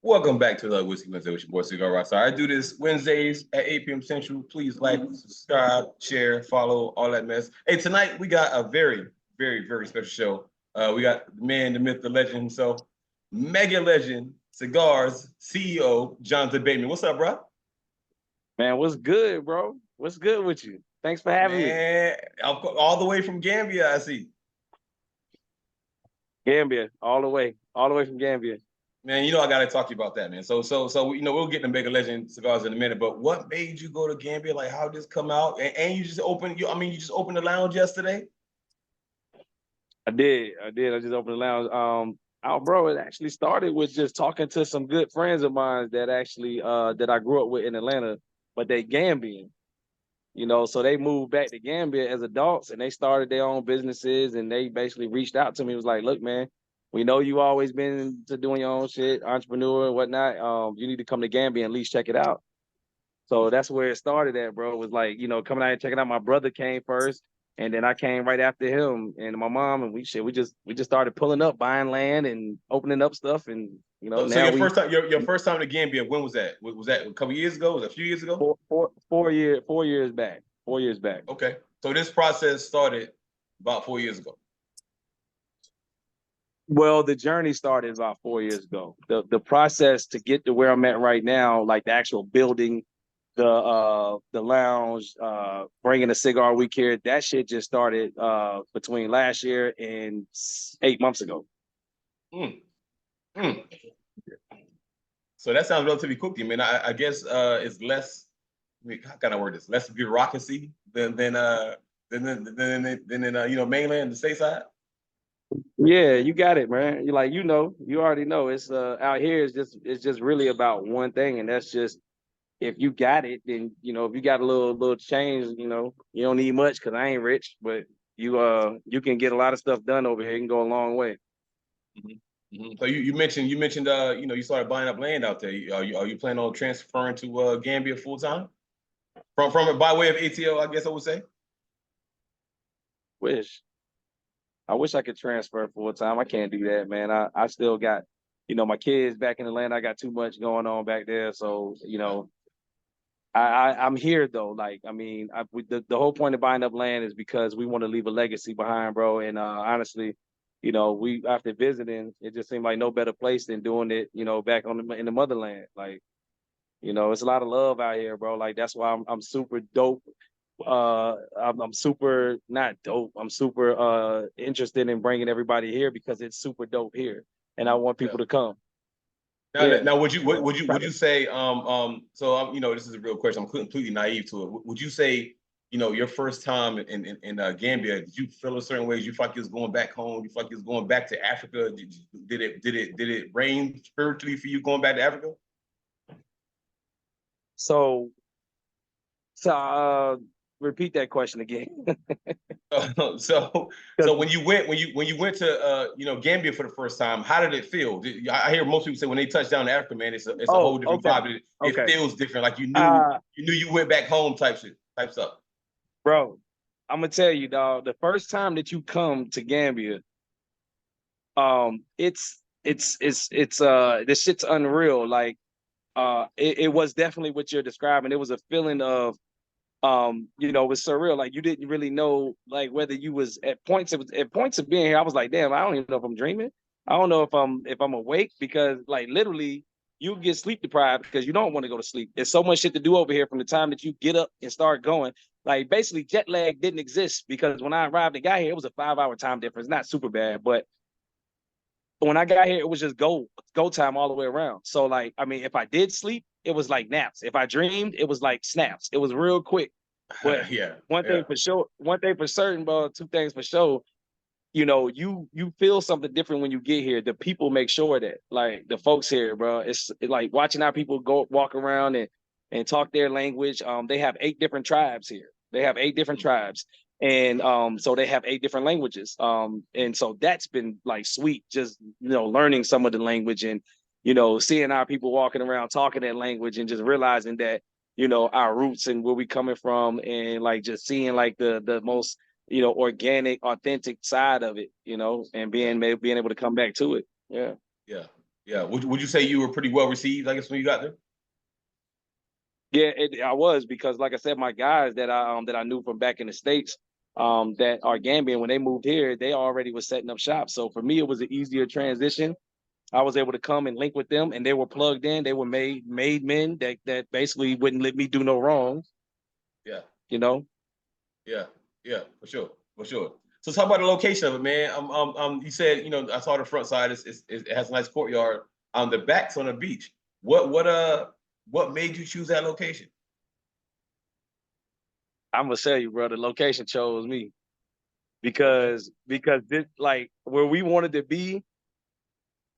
Welcome back to the Whiskey Wednesday with your boy Cigar Rockstar. I do this Wednesdays at 8 p.m. Central. Please like, subscribe, share, follow, all that mess. Hey, tonight we got a very, very, very special show. We got the man, the myth, the legend himself, MegaLegend Cigars CEO Jonathan Bateman. What's up, bro? Man, what's good, bro? What's good with you? Thanks for having me. Man, all the way from Gambia, I see. Gambia, all the way from Gambia. Man, I gotta talk to you about that, man. So we'll get to MegaLegend Cigars in a minute. But what made you go to Gambia? Like, how did this come out? And you just opened you just opened the lounge yesterday. I did. I just opened the lounge. Bro, it actually started with just talking to some good friends of mine that actually that I grew up with in Atlanta, but they Gambian. So they moved back to Gambia as adults and they started their own businesses and they basically reached out to me. It was like, look, man, we know you always been to doing your own shit, entrepreneur and whatnot. You need to come to Gambia and at least check it out. So that's where it started at, bro. It was like, coming out and checking out. My brother came first, and then I came right after him and my mom, and we just started pulling up, buying land and opening up stuff. And So now your first time to Gambia, when was that? Was that a couple years ago? Was it a few years ago? 4 years back. 4 years back. Okay. So this process started about 4 years ago. Well, the journey started about 4 years ago. The process to get to where I'm at right now, like the actual building, the lounge, bringing a cigar week here, that shit just started between last year and 8 months ago. Mm. Mm. So that sounds relatively quick to me. Man, I guess it's less. How can I word this? Less bureaucracy than mainland, the stateside. Yeah, you got it, man. You already know. It's out here. It's just really about one thing, and that's just if you got it, then if you got a little change, you don't need much because I ain't rich, but you can get a lot of stuff done over here. It can go a long way. Mm-hmm. Mm-hmm. So you mentioned you started buying up land out there. Are you planning on transferring to Gambia full time from it by way of ATL? I guess I would say. Wish I wish I could transfer full time. I can't do that, man. I still got my kids back in Atlanta. I got too much going on back there, so I'm here though. Like, I mean, the whole point of buying up land is because we want to leave a legacy behind, bro. And honestly, we after visiting, it just seemed like no better place than doing it, back in the motherland. Like, it's a lot of love out here, bro. Like that's why I'm super dope. I'm super not dope. I'm super interested in bringing everybody here because it's super dope here, and I want people to come. Now, would you say so this is a real question. I'm completely naive to it. Would you say your first time in Gambia, did you feel a certain way? Did you feel like you was going back home? Did you feel like you was going back to Africa? Did it rain spiritually for you going back to Africa? So repeat that question again. So when you went to Gambia for the first time, how did it feel? I hear most people say when they touch down in Africa, man, it's a whole different vibe. It feels different, like you knew you went back home type stuff. Bro, I'm gonna tell you, dog. The first time that you come to Gambia, it's this shit's unreal. Like, it was definitely what you're describing. It was a feeling of it was surreal. Like you didn't really know like whether you was at points. It was at points of being here. I was like, damn, I don't even know if I'm dreaming. I don't know if I'm awake because like literally you get sleep deprived because you don't want to go to sleep. There's so much shit to do over here from the time that you get up and start going. Like basically jet lag didn't exist because when I arrived and got here, it was a 5 hour time difference. Not super bad, but when I got here, it was just go time all the way around. So like, I mean, if I did sleep, it was like naps. If I dreamed, it was like snaps. It was real quick. But one thing for sure, one thing for certain, bro, two things for sure. You feel something different when you get here. The people make sure that, like the folks here, bro, it's like watching our people go walk around and talk their language. They have 8 different tribes here. They have 8 different tribes, and so they have 8 different languages. And so that's been like sweet, just learning some of the language and seeing our people walking around talking that language and just realizing that our roots and where we coming from and like just seeing like the most organic, authentic side of it, and being able to come back to it. Yeah. Yeah. Yeah. Would you say you were pretty well received, I guess, when you got there? Yeah, I was, because like I said, my guys that I knew from back in the States, that are Gambian, when they moved here, they already was setting up shop. So for me, it was an easier transition. I was able to come and link with them, and they were plugged in. They were made men that basically wouldn't let me do no wrong. Yeah. You know, Yeah. Yeah. For sure. For sure. So talk about the location of it, man. You said, I saw the front side. It has a nice courtyard. The back's on the beach. What made you choose that location? I'm gonna tell you, bro, the location chose me because this, like, where we wanted to be,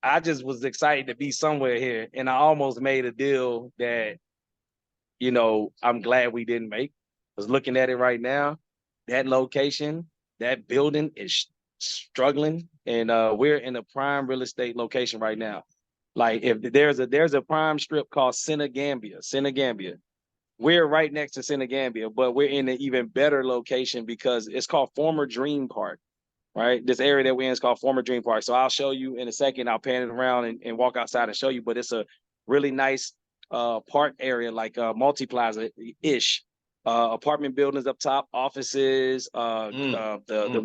I just was excited to be somewhere here, and I almost made a deal that, I'm glad we didn't make. I was looking at it right now. That location, that building is struggling, and we're in a prime real estate location right now. Like, if there's a prime strip called Senegambia. We're right next to Senegambia, but we're in an even better location because it's called Former Dream Park, right? This area that we're in is called Former Dream Park. So I'll show you in a second. I'll pan it around and walk outside and show you. But it's a really nice park area, like multi-plaza ish. Apartment buildings up top, offices, the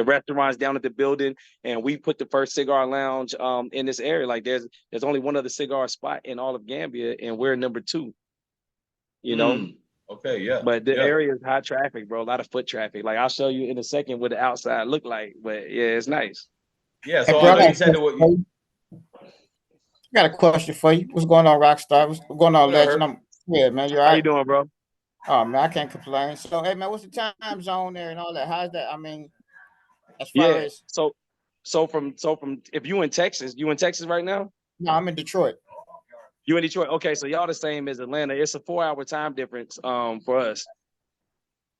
restaurants down at the building, and we put the first cigar lounge in this area. Like, there's only one other cigar spot in all of Gambia, and we're number two. You know, Okay, yeah, but the yeah, area is high traffic, bro. A lot of foot traffic. Like, I'll show you in a second what the outside look like. But yeah, it's nice. yeah. Hey, So bro, I I know got you a said that question what for you, you. I got a question for you. What's going on, Rockstar? What's going on, what I Legend? heard. Yeah, man. You all How you right? doing, bro? Oh man, I can't complain. So, hey man, what's the time zone there and all that? How's that? I mean, as far Yeah. as So from if you in Texas right now? no, I'm in Detroit. You in Detroit? Okay, so y'all the same as Atlanta. It's a 4 hour time difference for us,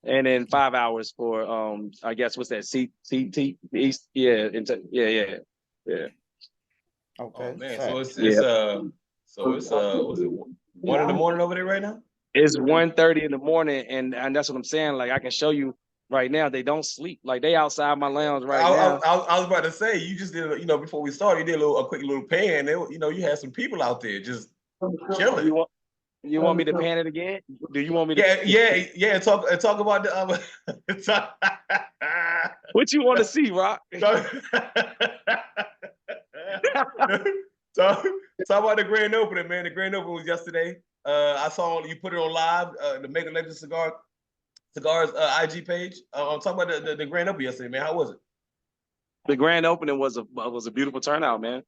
and then 5 hours for I guess what's that, CT East? Yeah, yeah. Oh Okay, man, so fact. it's was it 1 in the morning over there right now? It's 1:30 in the morning, and that's what I'm saying. Like, I can show you right now. They don't sleep. Like, they outside my lounge right now. I was about to say you just did before we started you did a quick little pan. You had some people out there just chilling. You want me to pan it again? Do you want me to? Yeah. Talk about the talk, What you want to see, Rock? talk, talk, talk about the grand opening, man. The grand opening was yesterday. I saw you put it on live. The MegaLegend Cigars IG page. I'm talking about the grand opening yesterday, man. How was it? The grand opening was a beautiful turnout, man.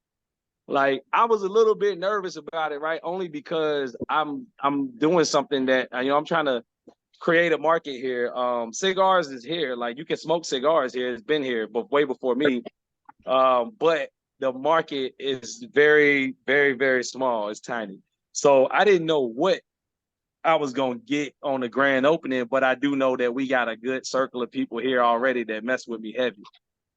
Like, I was a little bit nervous about it, right? Only because I'm doing something that I'm trying to create a market here. Cigars is here. Like, you can smoke cigars here. It's been here, but way before me. But the market is very, very, very small. It's tiny. So I didn't know what I was gonna get on the grand opening, but I do know that we got a good circle of people here already that mess with me heavy.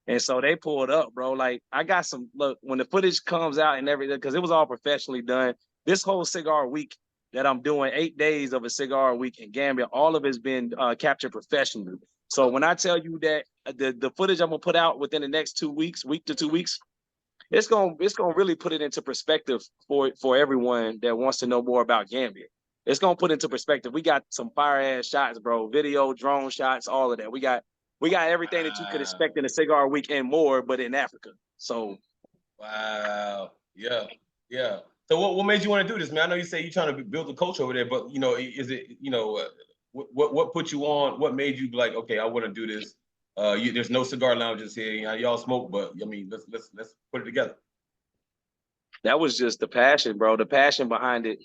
And so they pulled up, bro. Like, I got some look when the footage comes out and everything, because it was all professionally done. This whole cigar week that I'm doing, 8 days of a cigar week in Gambia, all of it's been captured professionally. So when I tell you that the footage I'm gonna put out within the next 2 weeks, week to 2 weeks, it's gonna really put it into perspective for everyone that wants to know more about Gambia. It's gonna put into perspective. We got some fire ass shots, bro. Video, drone shots, all of that. We got everything that you could expect in a cigar week and more, but in Africa. So Wow. Yeah. Yeah. So what made you want to do this, man? I know you say you're trying to build the culture over there, but is it what put you on? What made you like, okay, I want to do this? There's no cigar lounges here. Y'all smoke, but I mean, let's put it together. that was just the passion, bro. The passion behind it.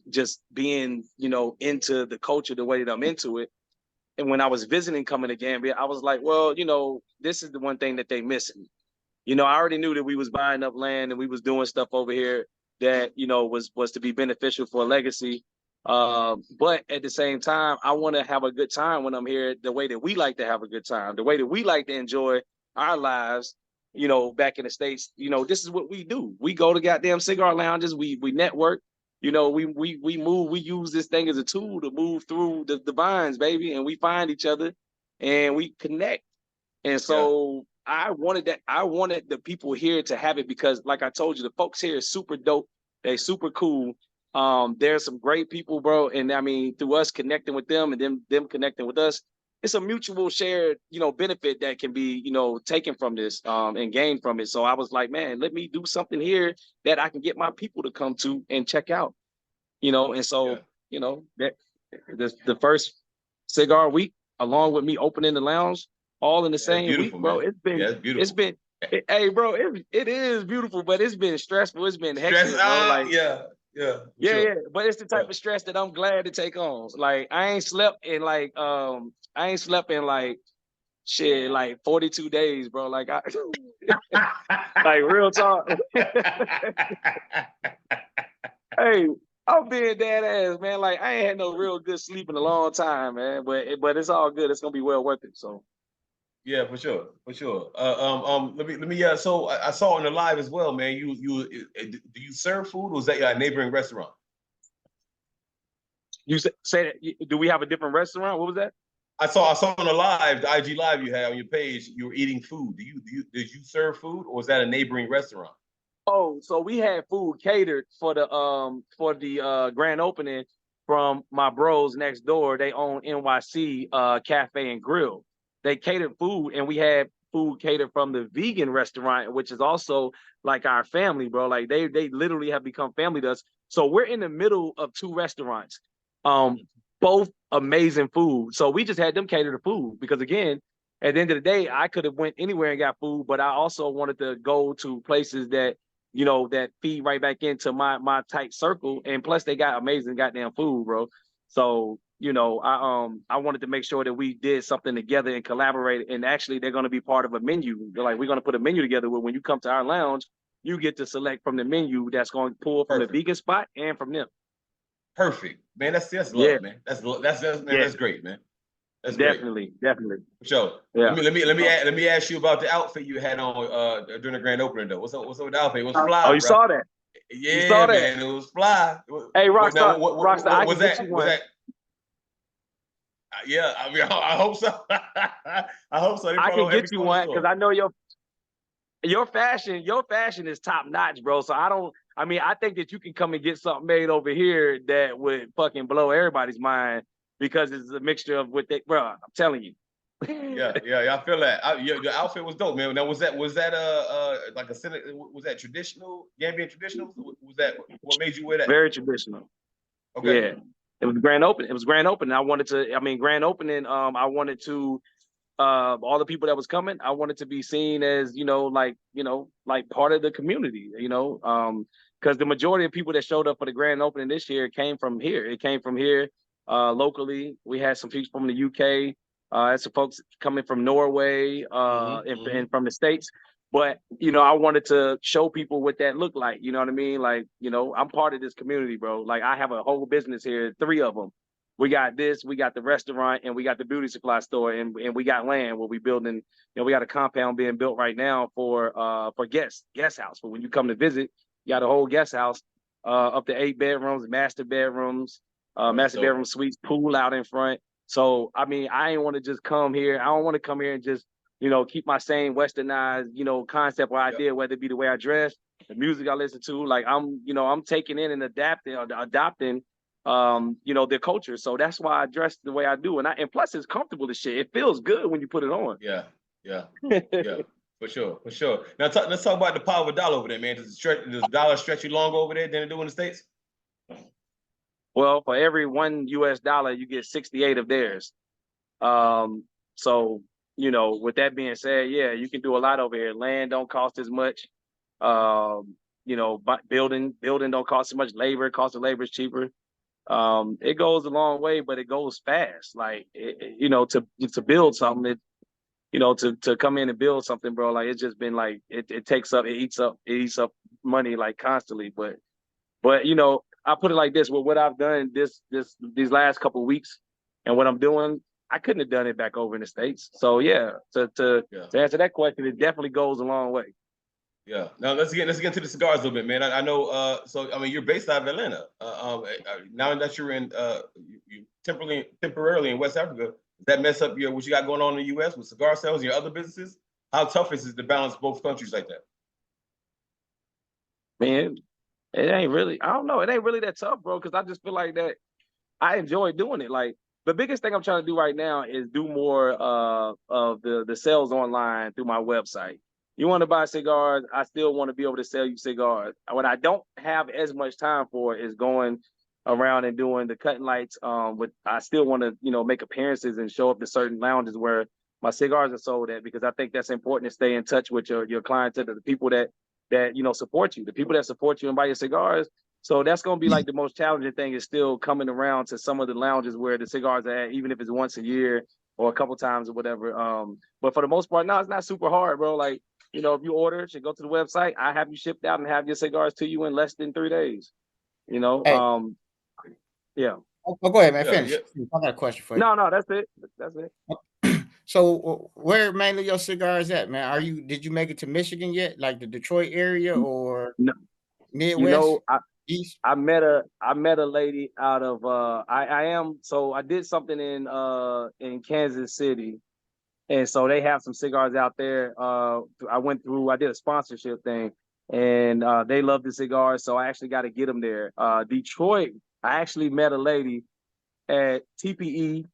Just being, into the culture the way that I'm into it. And when I was visiting coming to Gambia, I was like, well, this is the one thing that they missing. I already knew that we was buying up land and we was doing stuff over here that, was to be beneficial for a legacy. But at the same time, I want to have a good time when I'm here, the way that we like to have a good time, the way that we like to enjoy our lives, back in the States. This is what we do. We go to goddamn cigar lounges, we network, we move, we use this thing as a tool to move through the vines, baby, and we find each other and we connect. And Yeah. so I wanted that. I wanted the people here to have it because, like I told you, the folks here is super dope. They super cool. There's some great people, bro. And I mean, through us connecting with them and them connecting with us, it's a mutual shared, benefit that can be, taken from this, and gained from it. So I was like, man, let me do something here that I can get my people to come to and check out, And so, that the first cigar week, along with me opening the lounge, all in the same week, bro. Man. It's been, hey, bro, it is beautiful, but it's been stressful. It's been hectic, bro. Like, yeah. But it's the type of stress that I'm glad to take on. Like, I ain't slept in like shit, like 42 days, bro. Like, like real talk. Hey, I'm being dead ass, man. Like, I ain't had no real good sleep in a long time, man. But it's all good. It's gonna be well worth it. So. Yeah, for sure. Let me. So I saw on the live as well, man. Do you serve food, or is that your neighboring restaurant? You say that? Do we have a different restaurant? What was that? I saw on the live, the IG live you had on your page. You were eating food. Did you serve food, or was that a neighboring restaurant? Oh, so we had food catered for the grand opening from my bros next door. They own NYC Cafe and Grill. They catered food, and we had food catered from the vegan restaurant, which is also like our family, bro. Like they literally have become family to us. So we're in the middle of two restaurants, both amazing food. So we just had them cater the food because, again, at the end of the day, I could have went anywhere and got food, but I also wanted to go to places that that feed right back into my tight circle. And plus they got amazing goddamn food, bro. So, I wanted to make sure that we did something together and collaborate. And actually they're going to be part of a menu. They're like, we're going to put a menu together where when you come to our lounge, you get to select from the menu that's going to pull from the vegan spot and from them. Perfect, man. That's love, man. That's great, man. That's definitely. For sure. Yeah. Let me ask you about the outfit you had on during the grand opening though. What's up with the outfit? It was fly. Oh, you saw that? Yeah, you saw that? Man. It was fly. Hey, Rockstar, Rockstar, was that? Yeah, I mean, I hope so. I hope so. I can get you one because I know your fashion is top notch, bro. So I think that you can come and get something made over here that would fucking blow everybody's mind because it's a mixture of what they, bro. I'm telling you. yeah, I feel that. Your outfit was dope, man. Now was that was that traditional Gambian traditional? Was that what made you wear that? Very traditional. Okay. Yeah. It was grand opening. I wanted to, grand opening. I wanted to, all the people that was coming, I wanted to be seen as, like part of the community, because the majority of people that showed up for the grand opening this year came from here. It came from here locally. We had some people from the UK, had some folks coming from Norway, and from the States. But, I wanted to show people what that looked like. You know what I mean? Like, I'm part of this community, bro. Like, I have a whole business here, 3 of them. We got this, we got the restaurant, and we got the beauty supply store, and we got land where we building, we got a compound being built right now for guest house. But when you come to visit, you got a whole guest house, up to 8 bedrooms, master bedrooms, bedroom suites, pool out in front. So, I ain't want to just come here. I don't want to come here and just, keep my same westernized, concept or idea, whether it be the way I dress, the music I listen to. Like I'm taking in and adopting, their culture. So that's why I dress the way I do. And plus it's comfortable as shit. It feels good when you put it on. Yeah. For sure. Now let's talk about the power of a dollar over there, man. Does the dollar stretch you longer over there than it do in the States? Well, for every $1 you get 68 of theirs. So, with that being said, yeah, you can do a lot over here. Land don't cost as much. But building don't cost as much. Labor, cost of labor is cheaper. It goes a long way, but it goes fast. Like, to build something, to come in and build something, bro, like it's just been like, it eats up money like constantly. But I put it like this, with what I've done these last couple of weeks and what I'm doing, I couldn't have done it back over in the States. So yeah, to answer that question, it definitely goes a long way. Yeah. Now let's get into the cigars a little bit, man. I know. You're based out of Atlanta. Now that you're in you temporarily in West Africa, does that mess up what you got going on in the U.S. with cigar sales and your other businesses? How tough is it to balance both countries like that? Man, it ain't really, I don't know, it ain't really that tough, bro, because I just feel like that I enjoy doing it. Like the biggest thing I'm trying to do right now is do more of the sales online through my website. You want to buy cigars, I still want to be able to sell you cigars. What I don't have as much time for is going around and doing the cutting lights. But I still want to, make appearances and show up to certain lounges where my cigars are sold at, because I think that's important to stay in touch with your clientele, the people that support you, the people that support you and buy your cigars. So that's going to be like the most challenging thing, is still coming around to some of the lounges where the cigars are at, even if it's once a year or a couple times or whatever. But for the most part, no, it's not super hard, bro. Like, if you order it, you go to the website, I have you shipped out and have your cigars to you in less than 3 days. Hey, Yeah. go ahead, man. Yeah, Finish. yeah. I got a question for you. No, that's it. That's it. So where mainly your cigars at, man? Did you make it to Michigan yet? Like the Detroit area or No, Midwest? East? I met a lady out of I did something in Kansas City, and so they have some cigars out there. I did a sponsorship thing, and they love the cigars, so I actually got to get them there. Detroit, I actually met a lady at TPE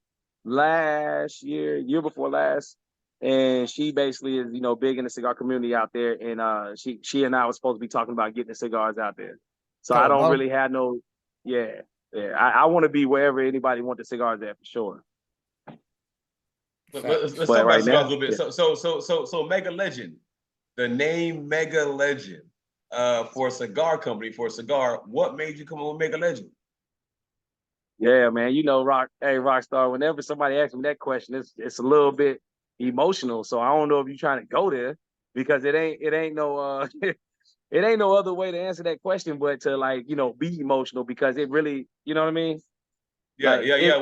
year before last, and she basically is big in the cigar community out there, and she and I was supposed to be talking about getting the cigars out there. So I don't really have no, yeah. I want to be wherever anybody want the cigars at, for sure. Let's talk about cigars a little bit. Yeah. So MegaLegend, the name MegaLegend, for a cigar company, for a cigar, what made you come up with MegaLegend? Yeah, man, Rockstar, whenever somebody asks me that question, it's a little bit emotional. So I don't know if you're trying to go there, because it ain't no it ain't no other way to answer that question but to be emotional, because it really, you know what I mean? Yeah, yeah. Yeah.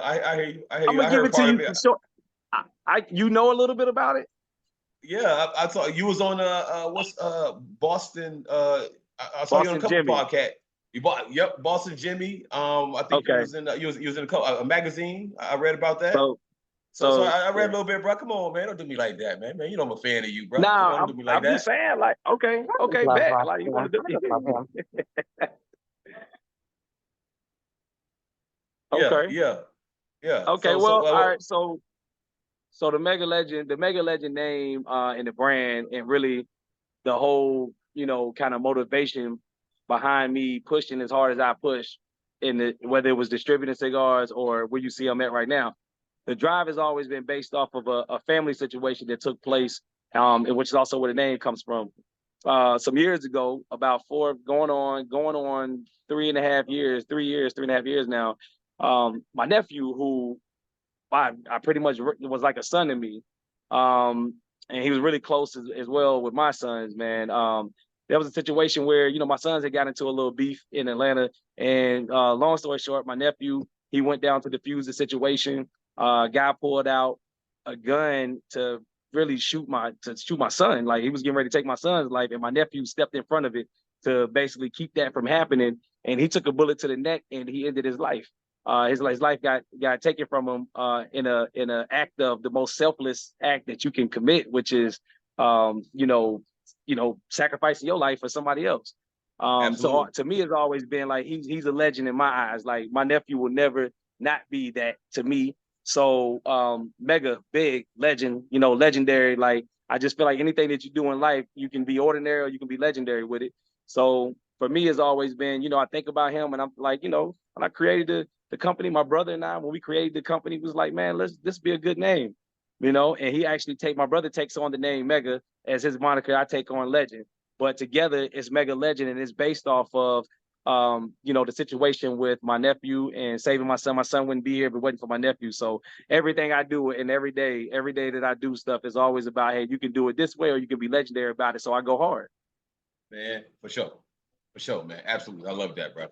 I hear you. I'm gonna give it to you for sure. You know a little bit about it? Yeah, I thought you was on Boston. I saw you on a couple podcasts. Boston Jimmy. I think you was in a magazine. I read about that. So I read a little bit, bro. Come on, man. Don't do me like that, man. Man, you know I'm a fan of you, bro. Nah, don't do me like I'm just saying, like, okay, bet. Like, you want to do it? Okay. Yeah. Okay, all right. So the MegaLegend name and the brand, and really the whole, kind of motivation behind me pushing as hard as I push whether it was distributing cigars or where you see I'm at right now. The drive has always been based off of a family situation that took place, and which is also where the name comes from. Some years ago, about going on 3.5 years, 3.5 years now. My nephew, who I pretty much was like a son to me, and he was really close as well with my sons, man. There was a situation where my sons had got into a little beef in Atlanta, and long story short, my nephew, he went down to defuse the situation. Guy pulled out a gun to really shoot my son. Like, he was getting ready to take my son's life, and my nephew stepped in front of it to basically keep that from happening. And he took a bullet to the neck, and he ended his life. His life got taken from him in a act of the most selfless act that you can commit, which is sacrificing your life for somebody else. So to me, it's always been like he's a legend in my eyes. Like, my nephew will never not be that to me. So mega big legend, legendary. Like, I just feel like anything that you do in life, you can be ordinary or you can be legendary with it. So for me, it's always been, I think about him, and I'm like, when I created the company, my brother and I, when we created the company, was like, man, this be a good name, and he actually my brother takes on the name Mega as his moniker. I take on Legend, but together it's MegaLegend, and it's based off of the situation with my nephew and saving my son. My son wouldn't be here if it wasn't for my nephew. So everything I do, and every day that I do stuff, is always about, hey, you can do it this way or you can be legendary about it. So I go hard. Man, for sure, man. Absolutely. I love that, bro.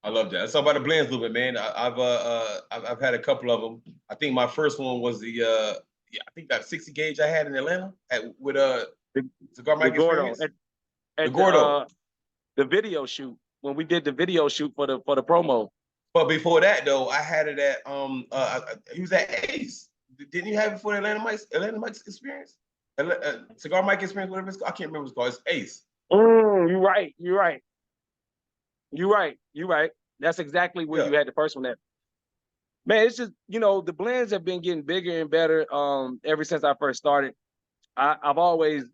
I love that. Let's talk about the blends a little bit, man. I've had a couple of them. I think my first one was I think that 60 gauge I had in Atlanta with Cigar Mike Experience. The Gordo. The video shoot, when we did the video shoot for the promo. But before that, though, I had it at he was at Ace. didn't you have it for the Atlanta Mike's experience? Cigar Mike experience, whatever it's called. I can't remember what it's called. It's Ace. You're right. You're right. You're right. You're right. That's exactly where you had the first one at. Man, it's just, the blends have been getting bigger and better ever since I first started. I've always,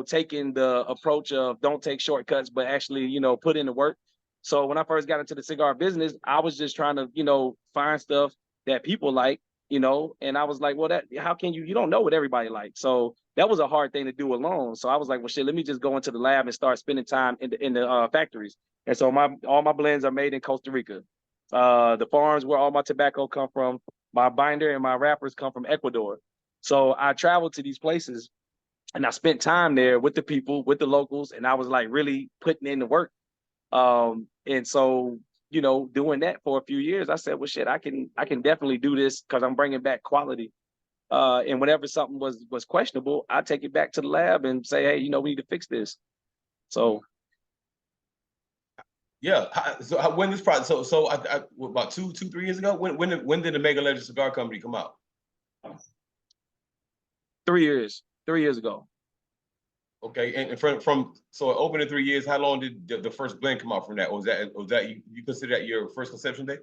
taken the approach of don't take shortcuts, but actually, put in the work. So when I first got into the cigar business, I was just trying to, find stuff that people like, and I was like, well, how can you don't know what everybody likes. So that was a hard thing to do alone. So I was like, well, shit, let me just go into the lab and start spending time in the factories. And so all my blends are made in Costa Rica. The farms where all my tobacco come from, my binder and my wrappers come from Ecuador. So I traveled to these places and I spent time there with the people, with the locals, and I was like really putting in the work. And so, doing that for a few years, I said, well, shit, I can definitely do this because I'm bringing back quality. And whenever something was questionable, I take it back to the lab and say, hey, we need to fix this. So. Yeah. So when this project, so I about 3 years ago, when did the MegaLegend Cigar Company come out? 3 years. 3 years ago. Okay, and from so it opened in 3 years. How long did the first blend come out from that? Was that you consider that your first conception day?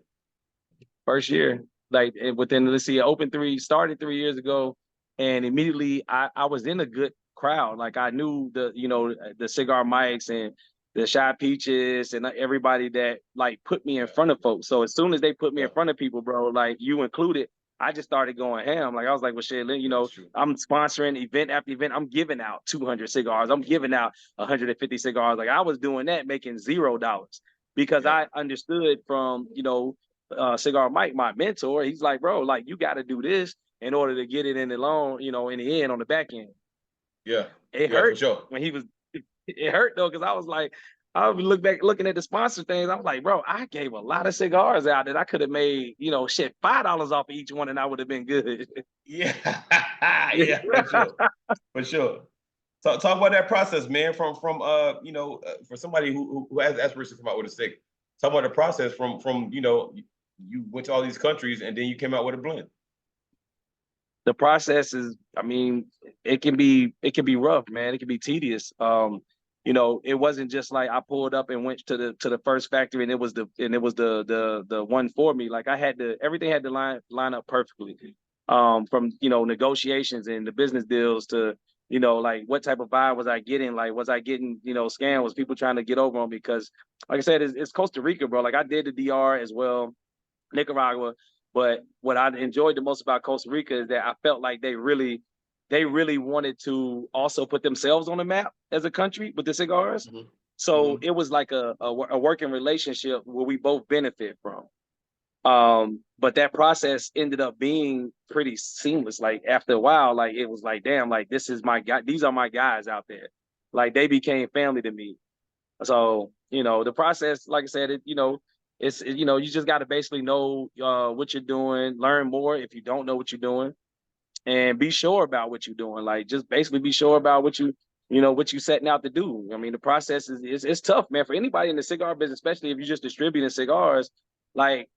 First year, like within it started 3 years ago, and immediately I was in a good crowd. Like I knew the Cigar Mics and the Shy Peaches and everybody that like put me in front of folks. So as soon as they put me in front of people, bro, like you included, I just started going ham. Like I was like, well, shit, I'm sponsoring event after event. I'm giving out 200 cigars. I'm giving out 150 cigars. Like I was doing that, making $0 because I understood from, Cigar Mike, my mentor. He's like, bro, like you got to do this in order to get it in the loan, in the end on the back end. Yeah, it hurt when he was. It hurt though because I was like, I would looking at the sponsor things. I'm like, bro, I gave a lot of cigars out that I could have made, $5 off of each one, and I would have been good. Yeah, yeah, for sure. Talk about that process, man. From for somebody who has aspirations to come out with a stick. Talk about the process from you went to all these countries and then you came out with a blend. The process is, I mean, it can be rough, man. It can be tedious. It wasn't just like I pulled up and went to the first factory and it was the one for me. Like everything had to line up perfectly. From negotiations and the business deals to like what type of vibe was I getting? Like was I getting scammed? Was people trying to get over on me? Because like I said, it's Costa Rica, bro. Like I did the DR as well, Nicaragua. But what I enjoyed the most about Costa Rica is that I felt like they really wanted to also put themselves on the map as a country with the cigars. Mm-hmm. So it was like a working relationship where we both benefit from. But that process ended up being pretty seamless. Like after a while, like it was like, damn, like this is my guy. These are my guys out there. Like they became family to me. So, the process, like I said, it's you just got to basically know what you're doing, learn more if you don't know what you're doing, and be sure about what you're doing. Like just basically be sure about what you setting out to do. I mean, the process is tough, man, for anybody in the cigar business, especially if you're just distributing cigars. Like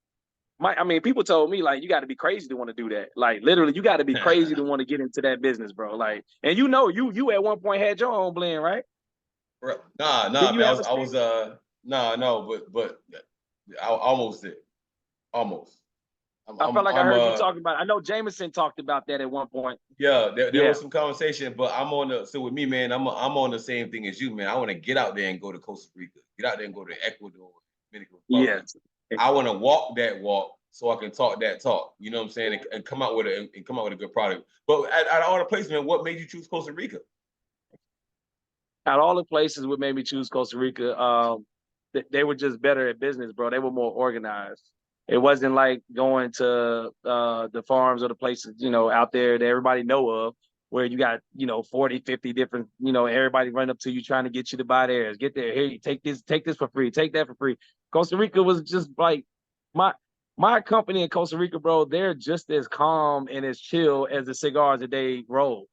people told me like you got to be crazy to want to do that. Like literally, you got to be crazy to want to get into that business, bro. Like, and you at one point had your own blend, right? Nah, man. But I almost did. Almost. I felt like I heard you talking about it. I know Jameson talked about that at one point. Yeah, there was some conversation, but so with me, man, I'm on the same thing as you, man. I want to get out there and go to Costa Rica, get out there and go to Ecuador, Dominican Republic. Yes. I want to walk that walk so I can talk that talk. You know what I'm saying? And come out with a good product. But at all the places, man, what made you choose Costa Rica? At all the places, what made me choose Costa Rica, they were just better at business, bro. They were more organized. It wasn't like going to the farms or the places, out there that everybody know of, where you got, 40, 50 different, everybody run up to you trying to get you to buy theirs. Get there, here, you take this for free, take that for free. Costa Rica was just like my company in Costa Rica, bro. They're just as calm and as chill as the cigars that they roll.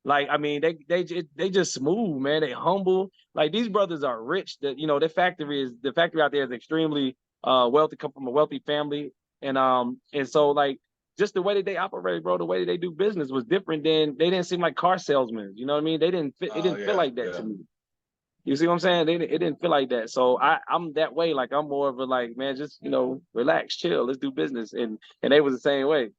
Like, I mean, they just smooth, man. They humble. Like these brothers are rich. That the factory out there is extremely wealthy, come from a wealthy family, and so like just the way that they operate, bro, the way that they do business was different than they didn't seem like car salesmen. You know what I mean? They didn't fit, it didn't feel like that to me. You see what I'm saying? It didn't feel like that. So I'm that way. Like I'm more of a like, man, just relax, chill, let's do business. And they was the same way,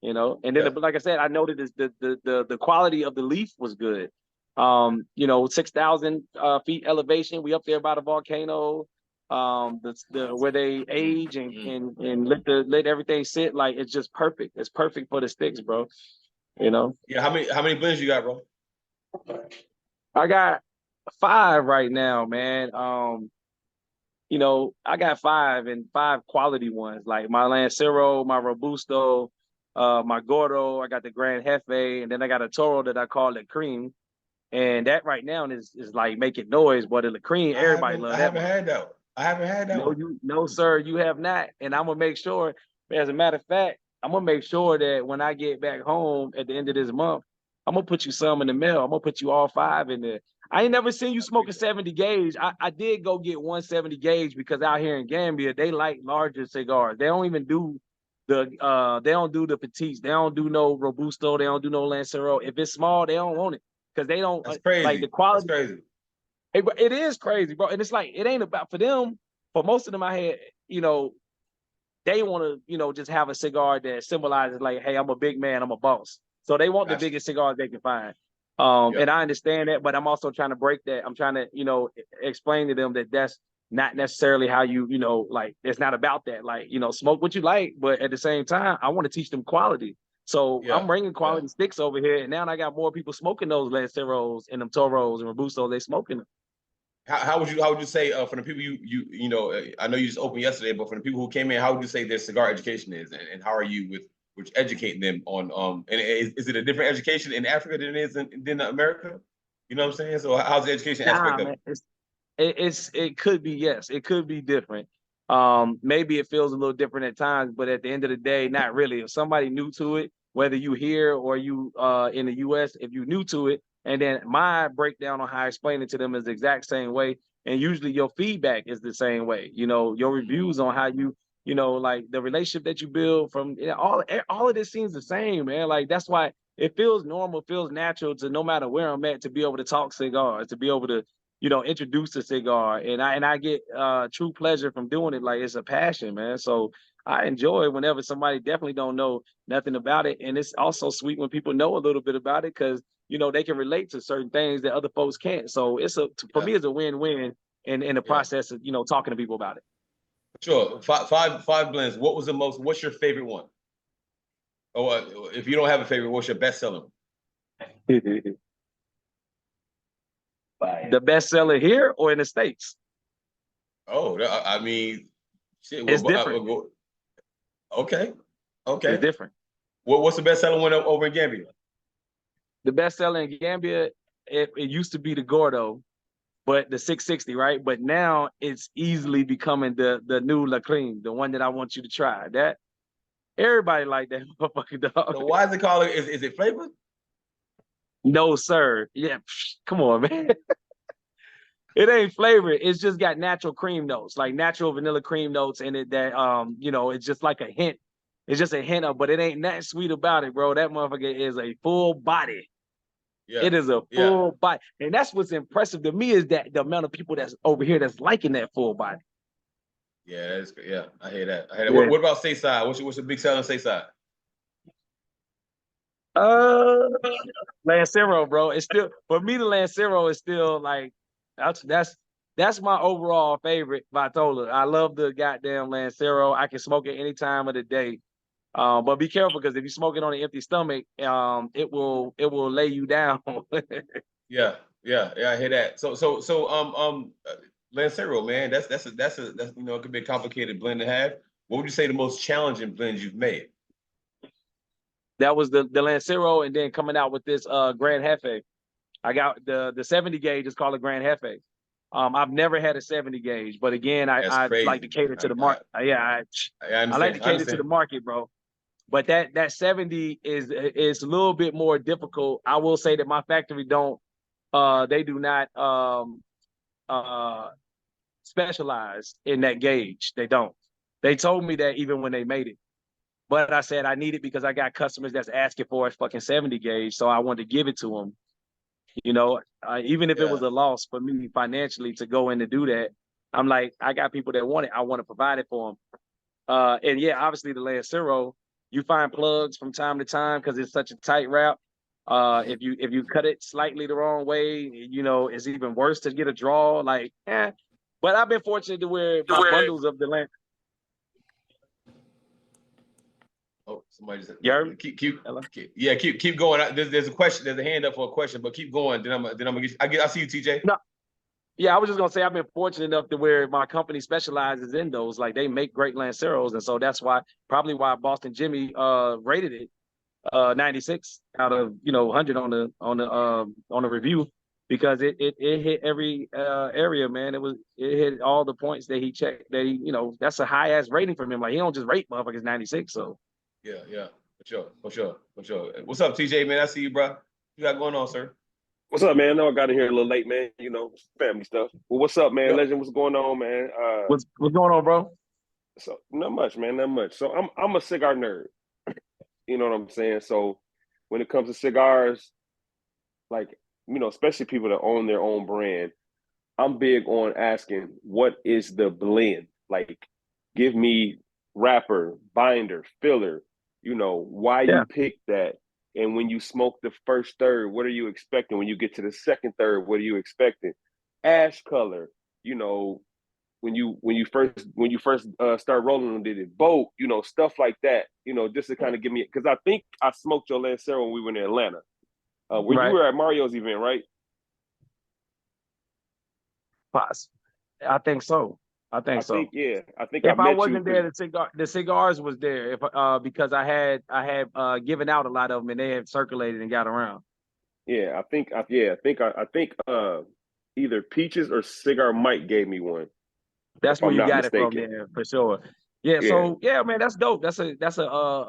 And then like I said, I noted this the quality of the leaf was good. 6,000 feet elevation. We up there by the volcano. Where they age and let everything sit, like it's just perfect. It's perfect for the sticks, bro. Yeah, how many blends you got, bro? I got 5 right now, man. I got 5 and 5 quality ones, like my Lancero, my Robusto, my Gordo. I got the Grand Jefe, and then I got a Toro that I call it Cream. And that right now is like making noise, but the cream, everybody loves that. I haven't had that. No, no, sir, you have not. And I'm gonna make sure. As a matter of fact, I'm gonna make sure that when I get back home at the end of this month, I'm gonna put you some in the mail. I'm gonna put you all 5 in there. I ain't never seen you smoke a 70 gauge. I did go get 170 gauge because out here in Gambia they like larger cigars. They don't even do they don't do the petites. They don't do no Robusto. They don't do no Lancero. If it's small, they don't want it. Because they don't like the quality. That's crazy. It is crazy, bro. And it's like it ain't about for them. For most of them, I had, they want to, just have a cigar that symbolizes like, hey, I'm a big man, I'm a boss. So they want the biggest cigars they can find. And I understand that, but I'm also trying to break that. I'm trying to, explain to them that that's not necessarily how you, like it's not about that. Like, smoke what you like, but at the same time, I want to teach them quality. So I'm bringing quality sticks over here, and now I got more people smoking those Lanceros and them Toros and Robusto. They smoking them. How would you say for the people I know you just opened yesterday, but for the people who came in, how would you say their cigar education is, and how are you with educating them on and is it a different education in Africa than it is in America? You know what I'm saying? So how's the education aspect of it? It could be, yes, it could be different. Maybe it feels a little different at times, but at the end of the day, not really. If somebody new to it, whether you here or you in the US, if you new to it, and then my breakdown on how I explain it to them is the exact same way. And usually your feedback is the same way. Your reviews on how you, like the relationship that you build from all of this seems the same, man. Like that's why it feels normal, feels natural to no matter where I'm at to be able to talk cigars, to be able to introduce a cigar, and I get true pleasure from doing it. Like it's a passion, man. So I enjoy whenever somebody definitely don't know nothing about it, and it's also sweet when people know a little bit about it because they can relate to certain things that other folks can't. So for me, it's a win-win in the process of talking to people about it. Sure, five blends. What's your favorite one? Or if you don't have a favorite, what's your best seller? The best seller here or in the States? Oh, I mean, shit. It's different. Okay. It's different. What's the best seller one over in Gambia? The best seller in Gambia, it used to be the Gordo, but the 660, right? But now it's easily becoming the new La Cream, the one that I want you to try. That everybody like that motherfucking dog. So why is it called? Is it flavored? No, sir. Yeah, come on, man. It ain't flavored. It's just got natural cream notes, like natural vanilla cream notes in it that it's just like a hint. It's just a hint of, but it ain't that sweet about it, bro. That motherfucker is a full body. Yeah. It is a full body. And that's what's impressive to me is that the amount of people that's over here that's liking that full body. Yeah, that's good. Yeah, I hear that. Yeah. What about stateside? What's the big seller stateside? Lancero, bro. It's still for me. The Lancero is still like that's my overall favorite Vitola. I love the goddamn Lancero. I can smoke it any time of the day. But be careful because if you smoke it on an empty stomach, it will lay you down. Yeah, I hear that. So Lancero, man, that's it could be a complicated blend to have. What would you say the most challenging blends you've made? That was the Lancero, and then coming out with this Grand Jefe. I got the 70 gauge is called a Grand Jefe. I've never had a 70 gauge, but again, I like to cater to the market. I like to cater to the market, bro. But that 70 is a little bit more difficult. I will say that my factory they do not specialize in that gauge. They don't. They told me that even when they made it. But I said I need it because I got customers that's asking for a fucking 70 gauge, so I wanted to give it to them. You know, even if it was a loss for me financially to go in to do that, I'm like, I got people that want it. I want to provide it for them. And yeah, obviously the Lancero, you find plugs from time to time because it's such a tight wrap. If you cut it slightly the wrong way, you know, it's even worse to get a draw. Like, But I've been fortunate to where my bundles of the land. Oh, somebody just keep going. There's a question. There's a hand up for a question, but keep going. Then I'm gonna get. I see you, TJ. No, yeah, I was just gonna say I've been fortunate enough to where my company specializes in those. Like they make great Lanceros, and so that's why Boston Jimmy rated it 96 out of 100 on the review, because it hit every area, man. It hit all the points that he checked. That he, that's a high ass rating from him. Like he don't just rate motherfuckers 96. So yeah, for sure. What's up, TJ, man? I see you, bro. You got going on, sir? What's up, man? I know I got in here a little late, man. Family stuff. Well, what's up, man? Yep. Legend, what's going on, man? What's going on, bro? So not much, man. Not much. So I'm a cigar nerd. You know what I'm saying? So when it comes to cigars, like, especially people that own their own brand, I'm big on asking, what is the blend? Like, give me wrapper, binder, filler, why you pick that. And when you smoke the first third, what are you expecting? When you get to the second third, what are you expecting? Ash color, when you first start rolling them, did it boat, stuff like that, just to kind of give me, because I think I smoked your Lancero when we were in Atlanta. You were at Mario's event, right? I think so. I think if I wasn't there, the cigars was there. Because I had given out a lot of them and they had circulated and got around. Yeah, I think either Peaches or Cigar Mike gave me one. That's where you got it from there for sure. Yeah. So yeah, man, that's dope. That's a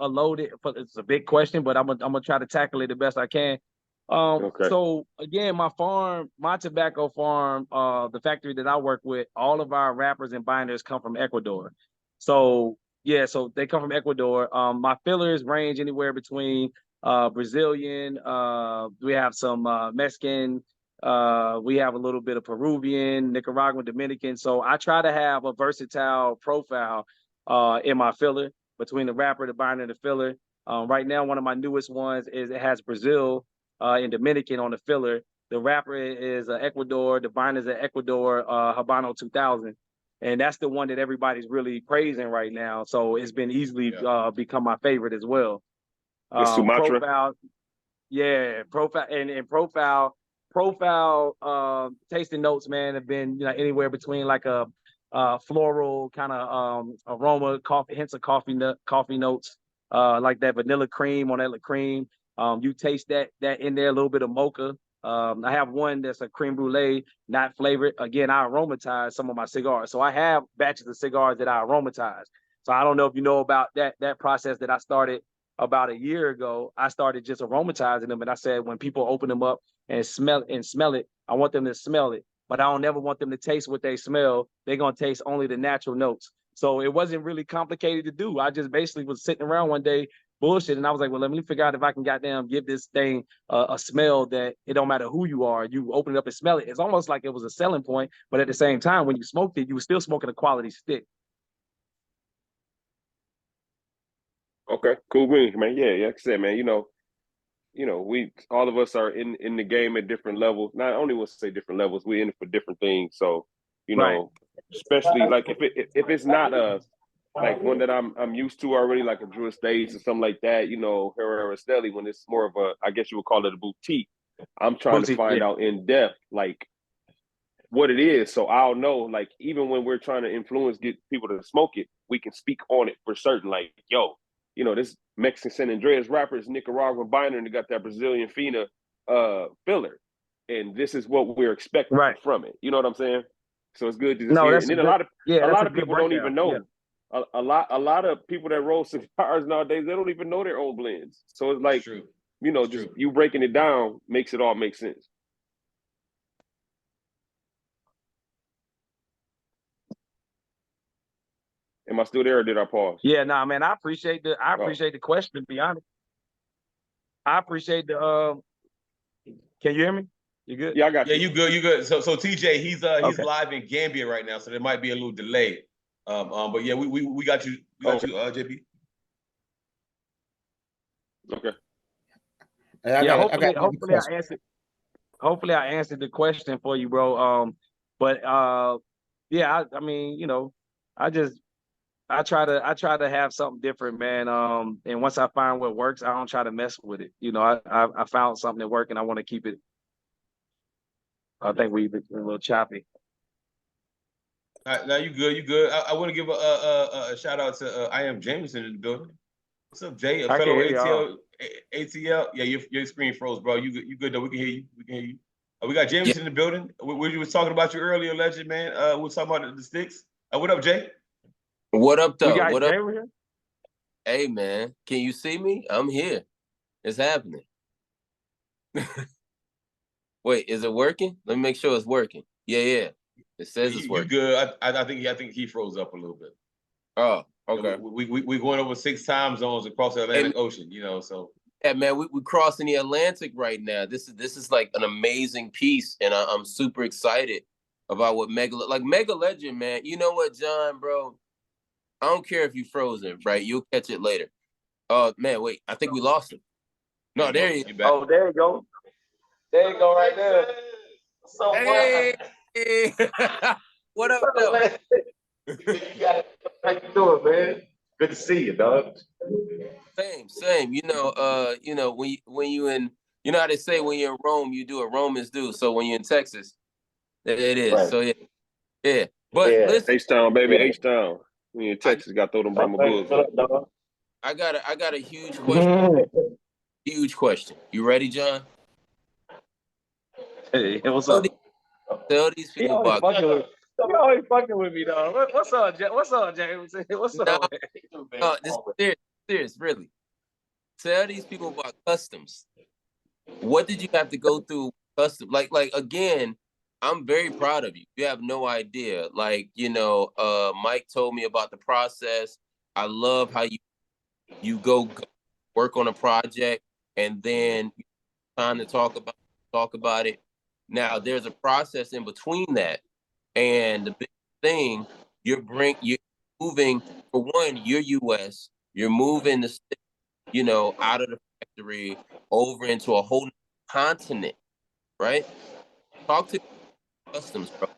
loaded. It's a big question, but I'm gonna try to tackle it the best I can. So again, my tobacco farm, the factory that I work with, all of our wrappers and binders come from Ecuador. So yeah, so they come from Ecuador. My fillers range anywhere between Brazilian, we have some Mexican, we have a little bit of Peruvian, Nicaraguan, Dominican. So I try to have a versatile profile in my filler between the wrapper, the binder, and the filler. Right now, one of my newest ones is it has Brazil and Dominican on the filler. The wrapper is Ecuador. The binder is Ecuador Habano 2000. And that's the one that everybody's really praising right now. So it's been easily become my favorite as well. Profile, profile tasting notes, man, have been anywhere between like a floral kind of aroma, hints of coffee notes, like that vanilla cream on that cream. You taste that in there, a little bit of mocha. I have one that's a creme brulee, not flavored. Again, I aromatize some of my cigars. So I have batches of cigars that I aromatize. So I don't know if you know about that process that I started about a year ago. I started just aromatizing them, and I said when people open them up and smell it, I want them to smell it, but I don't ever want them to taste what they smell. They're gonna taste only the natural notes. So it wasn't really complicated to do. I just basically was sitting around one day bullshit, and I was like, well, let me figure out if I can goddamn give this thing a smell that it don't matter who you are, you open it up and smell it. It's almost like it was a selling point, but at the same time, when you smoked it, you were still smoking a quality stick. Okay, cool, man. Yeah, like I said, man, we all of us are in the game at different levels. Not only want to say different levels, we're in it for different things. So, especially like if it's not like one that I'm used to already, like a Drew Estates or something like that, Herrera Stelli, when it's more of a, I guess you would call it a boutique. I'm trying to find out in depth, like what it is. So I'll know, like, even when we're trying to get people to smoke it, we can speak on it for certain. Like, yo, this Mexican San Andreas wrapper is Nicaraguan binder and they got that Brazilian Fina filler. And this is what we're expecting from it. You know what I'm saying? So it's good to just hear. And then a lot of people don't even know. Yeah. A lot of people that roll cigars nowadays, they don't even know their own blends. So it's like, you breaking it down makes it all make sense. Am Am I still there or did I pause? Yeah, nah, man, I appreciate the Oh. question, to be honest. I appreciate the can you hear me? You good? Yeah, I got Yeah, you. you good, you good. So TJ, he's Okay. live in Gambia right now, so there might be a little delay. But yeah, we got you, JP. Okay. I Yeah, got another hopefully question. I answered. Hopefully I answered the question for you, bro. But yeah, I mean, you know, I try to have something different, man. And once I find what works, I don't try to mess with it. You know, I found something that works and I want to keep it. I think we've been a little choppy. All right, now you good, you good. I want to give a shout out to I am Jameson in the building. What's up, Jay? A I can fellow hear y'all. ATL. Yeah, your screen froze, bro. You good though? We can hear you. We can hear you. We got James in the building. We was talking about you earlier, legend man. We was talking about the sticks. What up, Jay? What up, We though? got What Jay up? over here. Hey, man, can you see me? I'm here. It's happening. Wait, is it working? Let me make sure it's working. Yeah. It says it's You working. good? I think he froze up a little bit. Oh, okay. We going over 6 time zones across the Atlantic Ocean, you know. So yeah, man, we crossing the Atlantic right now. This is like an amazing piece, and I'm super excited about what MegaLegend, man. You know what, John, bro? I don't care if you frozen, right? You'll catch it later. Oh man, wait, I think we lost him. No, there he is. Oh, there you go. There you go, right there. So Hey, what up, though? How you doing, man? Good to see you, dog. Same. You know, when you in, you know how they say when you're in Rome, you do what Romans do. So when you're in Texas, it is. Right. So yeah. But Yeah. listen, H-Town, baby, Yeah. H-Town. When you're in Texas, got to throw them Brahma Bulls up. I got a huge question. Huge question. You ready, John? Hey, what's up? Tell these He people always about. fucking with me, dog. What's up, What's up, James? What's up, man? No, this is serious, really. Tell these people about customs. What did you have to go through custom? Like again, I'm very proud of you. You have no idea. Like, you know, Mike told me about the process. I love how you go work on a project and then time to talk about it. Now there's a process in between that. And the big thing, you're moving, for one, you're US, you're moving the you know, out of the factory over into a whole continent, right? Talk to customs, bro.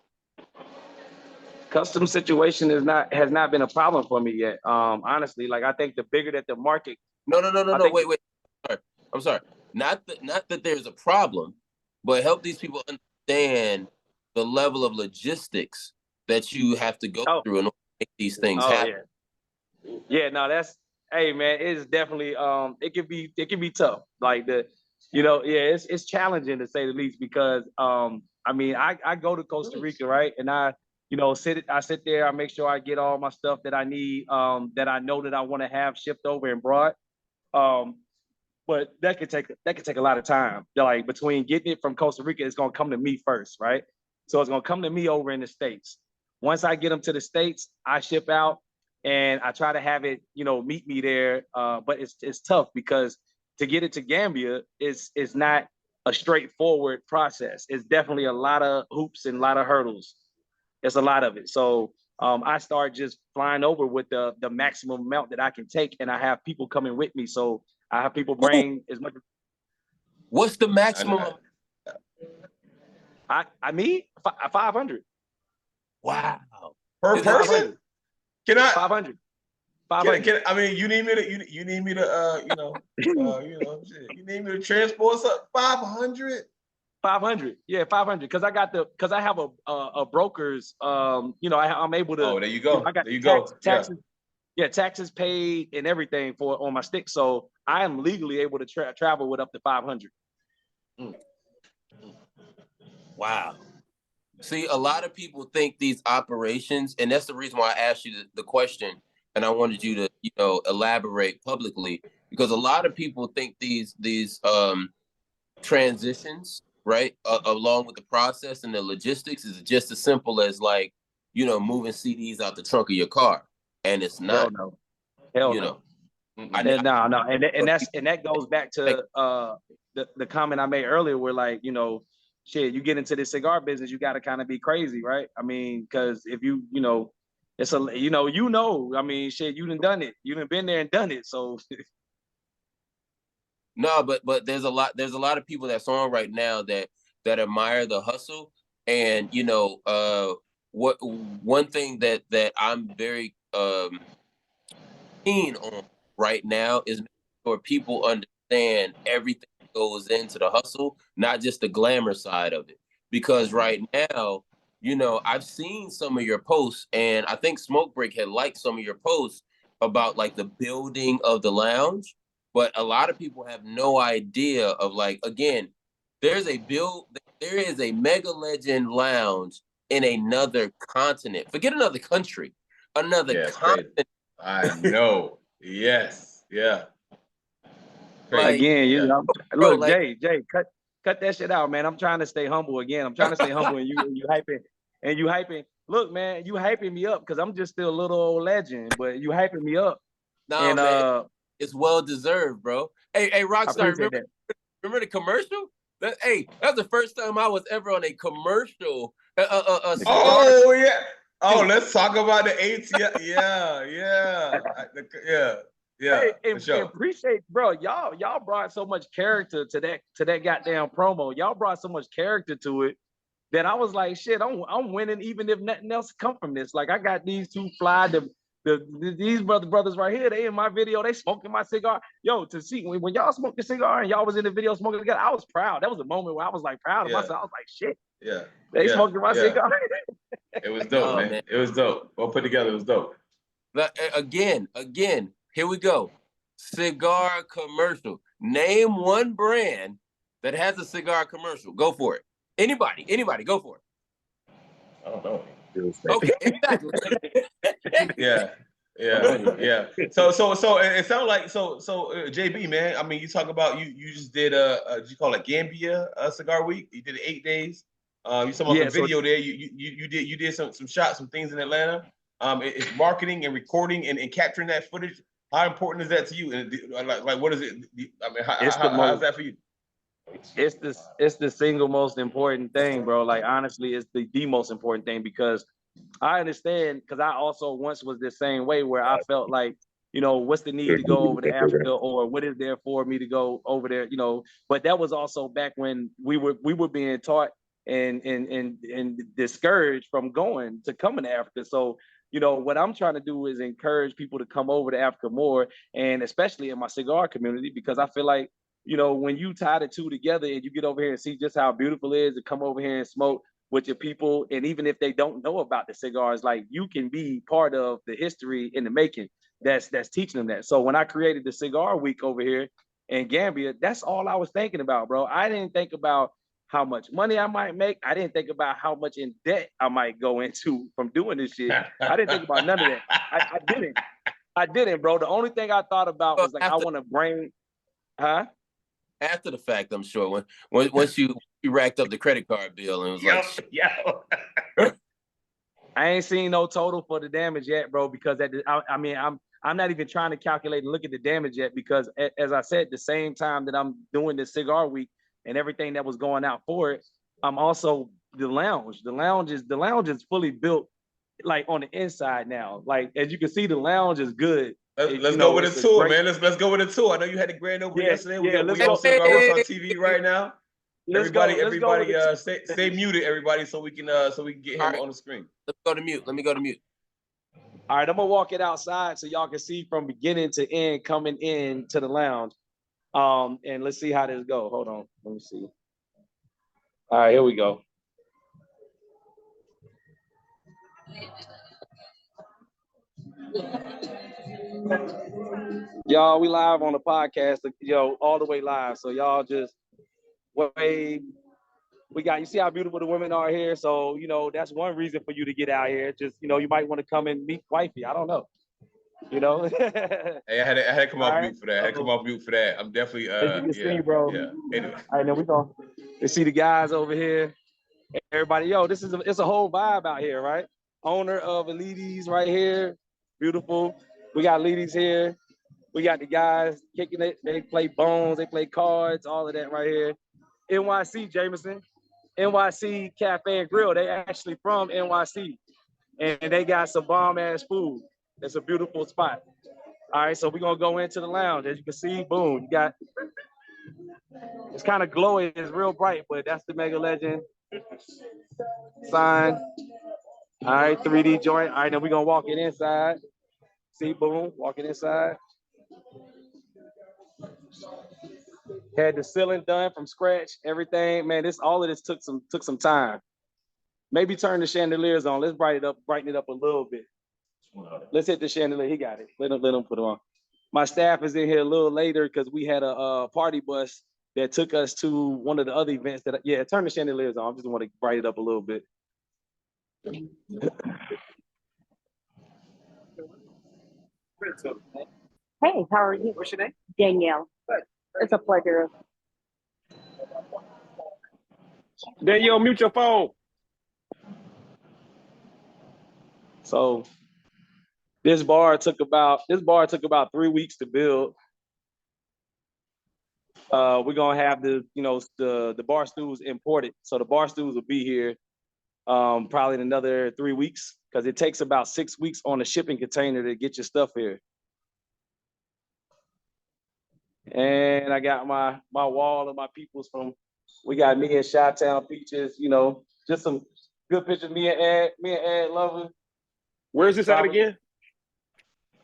Custom situation has not been a problem for me yet. Honestly, like I think the bigger that the market. No. Wait. I'm sorry. Not that there's a problem, but help these people understand the level of logistics that you have to go through in order to make these things happen. Yeah, no, that's hey man, it's definitely it can be tough. Like it's challenging to say the least because I mean I go to Costa Rica, right? And I sit there, I make sure I get all my stuff that I need, that I know that I want to have shipped over and brought. But that could take a lot of time. Like between getting it from Costa Rica, it's gonna come to me first, right? So it's gonna come to me over in the States. Once I get them to the States, I ship out and I try to have it, meet me there. But it's tough because to get it to Gambia is not a straightforward process. It's definitely a lot of hoops and a lot of hurdles. It's a lot of it. So I start just flying over with the maximum amount that I can take, and I have people coming with me. So I have people bring as much. What's the maximum? I need 500. Wow. Per person? Can I 500? I mean, you need me to you need me to you need me to transport something 500? 500, yeah, 500. Because I have a broker's. I'm able to. Oh, there you go. I got there you go. taxes. Yeah, taxes paid and everything on my stick. So I am legally able to travel with up to 500. Wow. See, a lot of people think these operations, and that's the reason why I asked you the question, and I wanted you to, elaborate publicly, because a lot of people think these transitions, right, along with the process and the logistics is just as simple as like, moving CDs out the trunk of your car. and it's Hell not. no. Hell You no. know, No, and that goes back to the comment I made earlier, where like, you know, shit, you get into this cigar business, you got to kind of be crazy, right? I mean, because if you know, it's a I mean, shit, you done it, you done been there and done it, so. No, but there's a lot of people that's on right now that admire the hustle, and you know, what one thing that I'm very keen on right now is for people understand everything that goes into the hustle, not just the glamour side of it. Because right now, you know, I've seen some of your posts, and I think Smoke Break had liked some of your posts about like the building of the lounge, but a lot of people have no idea of like, again, there is a MegaLegend Lounge in another continent. Forget another country, another Yeah, it's crazy. continent. I know. Yes. Yeah. Crazy. Like, Again, you Yeah. know, bro, look, like, Jay, cut that shit out, man. I'm trying to stay humble again. I'm trying to stay humble, and you hyping. Look, man, you hyping me up because I'm just still a little old legend, but you hyping me up, nah, and man, it's well deserved, bro. Hey, I Rockstar, appreciate that. remember the commercial? That's the first time I was ever on a commercial, a cigar. Oh yeah. Oh, let's talk about the eights. Yeah. Yeah. Hey, For sure. appreciate, bro. Y'all brought so much character to that goddamn promo. Y'all brought so much character to it that I was like, shit, I'm winning even if nothing else come from this. Like I got these two fly these brothers right here. They in my video. They smoking my cigar. Yo, to see when y'all smoked the cigar and y'all was in the video smoking together, I was proud. That was a moment where I was like proud of myself. I was like, shit, Yeah. they smoking my cigar. It was dope, man. Man. It was dope. Well put together. It was dope. But again, here we go. Cigar commercial. Name one brand that has a cigar commercial. Go for it. Anybody, go for it. I don't know. Okay, exactly. Yeah. So it sounds like JB, man. I mean, you talk about you just did did you call it Gambia Cigar Week? You did it 8 days. You talking about the video there? You did some shots, some things in Atlanta. It's marketing and recording and capturing that footage. How important is that to you? And like what is it? I mean, how's that for you? It's the single most important thing, bro. Like honestly, it's the most important thing because I understand, because I also once was the same way where I felt like, you know, what's the need to go over to Africa, or what is there for me to go over there, you know? But that was also back when we were being taught and discouraged from coming to Africa. So, you know, what I'm trying to do is encourage people to come over to Africa more, and especially in my cigar community, because I feel like, you know, when you tie the two together and you get over here and see just how beautiful it is to come over here and smoke with your people, and even if they don't know about the cigars, like you can be part of the history in the making that's teaching them that. So when I created the Cigar Week over here in Gambia, that's all I was thinking about, bro. I didn't think about how much money I might make. I didn't think about how much in debt I might go into from doing this shit. I didn't think about none of that. I didn't, bro. The only thing I thought about was like, I want to bring, After the fact, I'm sure once you racked up the credit card bill and was like, I ain't seen no total for the damage yet, bro, because I mean, I'm not even trying to calculate and look at the damage yet, because as I said, the same time that I'm doing this Cigar Week and everything that was going out for it, I'm also the lounge. The lounge is fully built, like on the inside now. Like as you can see, the lounge is good. Let's go with a tour, man. Let's go with a tour. I know you had the grand opening yesterday. We on Cigar Rockstar TV right now. Everybody, stay muted, everybody, so we can get him on the screen. Let me go to mute. All right, I'm gonna walk it outside so y'all can see from beginning to end coming in to the lounge. And let's see how this go. Hold on, let me see. All right, here we go. Y'all, we live on the podcast, all the way live. So y'all just wave. You see how beautiful the women are here. So, you know, that's one reason for you to get out here. Just, you know, you might want to come and meet wifey. I don't know. You know? Hey, I had to come off mute for that. I'm definitely as you can see, bro. Yeah. Anyway. All right, then we go. You see the guys over here. Everybody, it's a whole vibe out here, right? Owner of Elites right here. beautiful. We got ladies here. We got the guys kicking it. They play bones, they play cards, all of that right here. NYC, Jameson. NYC Cafe and Grill. They actually from NYC. And they got some bomb-ass food. It's a beautiful spot. All right, so we're gonna go into the lounge. As you can see, boom, you got, it's kind of glowy, it's real bright, but that's the MegaLegend sign. All right, 3D joint. All right, then we're gonna walk it inside. See, boom, walking inside. Had the ceiling done from scratch, everything. Man, all of this took some time. Maybe turn the chandeliers on. Let's brighten it up a little bit. Let's hit the chandelier. He got it. Let him put it on. My staff is in here a little later because we had a party bus that took us to one of the other events that, yeah, turn the chandeliers on. I just want to brighten it up a little bit. Hey, how are you? What's your name? Danielle. It's a pleasure. Danielle, mute your phone. So this bar took about 3 weeks to build. We're gonna have the bar stools imported. So the bar stools will be here probably in another 3 weeks because it takes about 6 weeks on a shipping container to get your stuff here. And I got my wall of my peoples we got me and Chi-Town Peaches, just some good pictures. Me and Ed Lover. Where's this at again?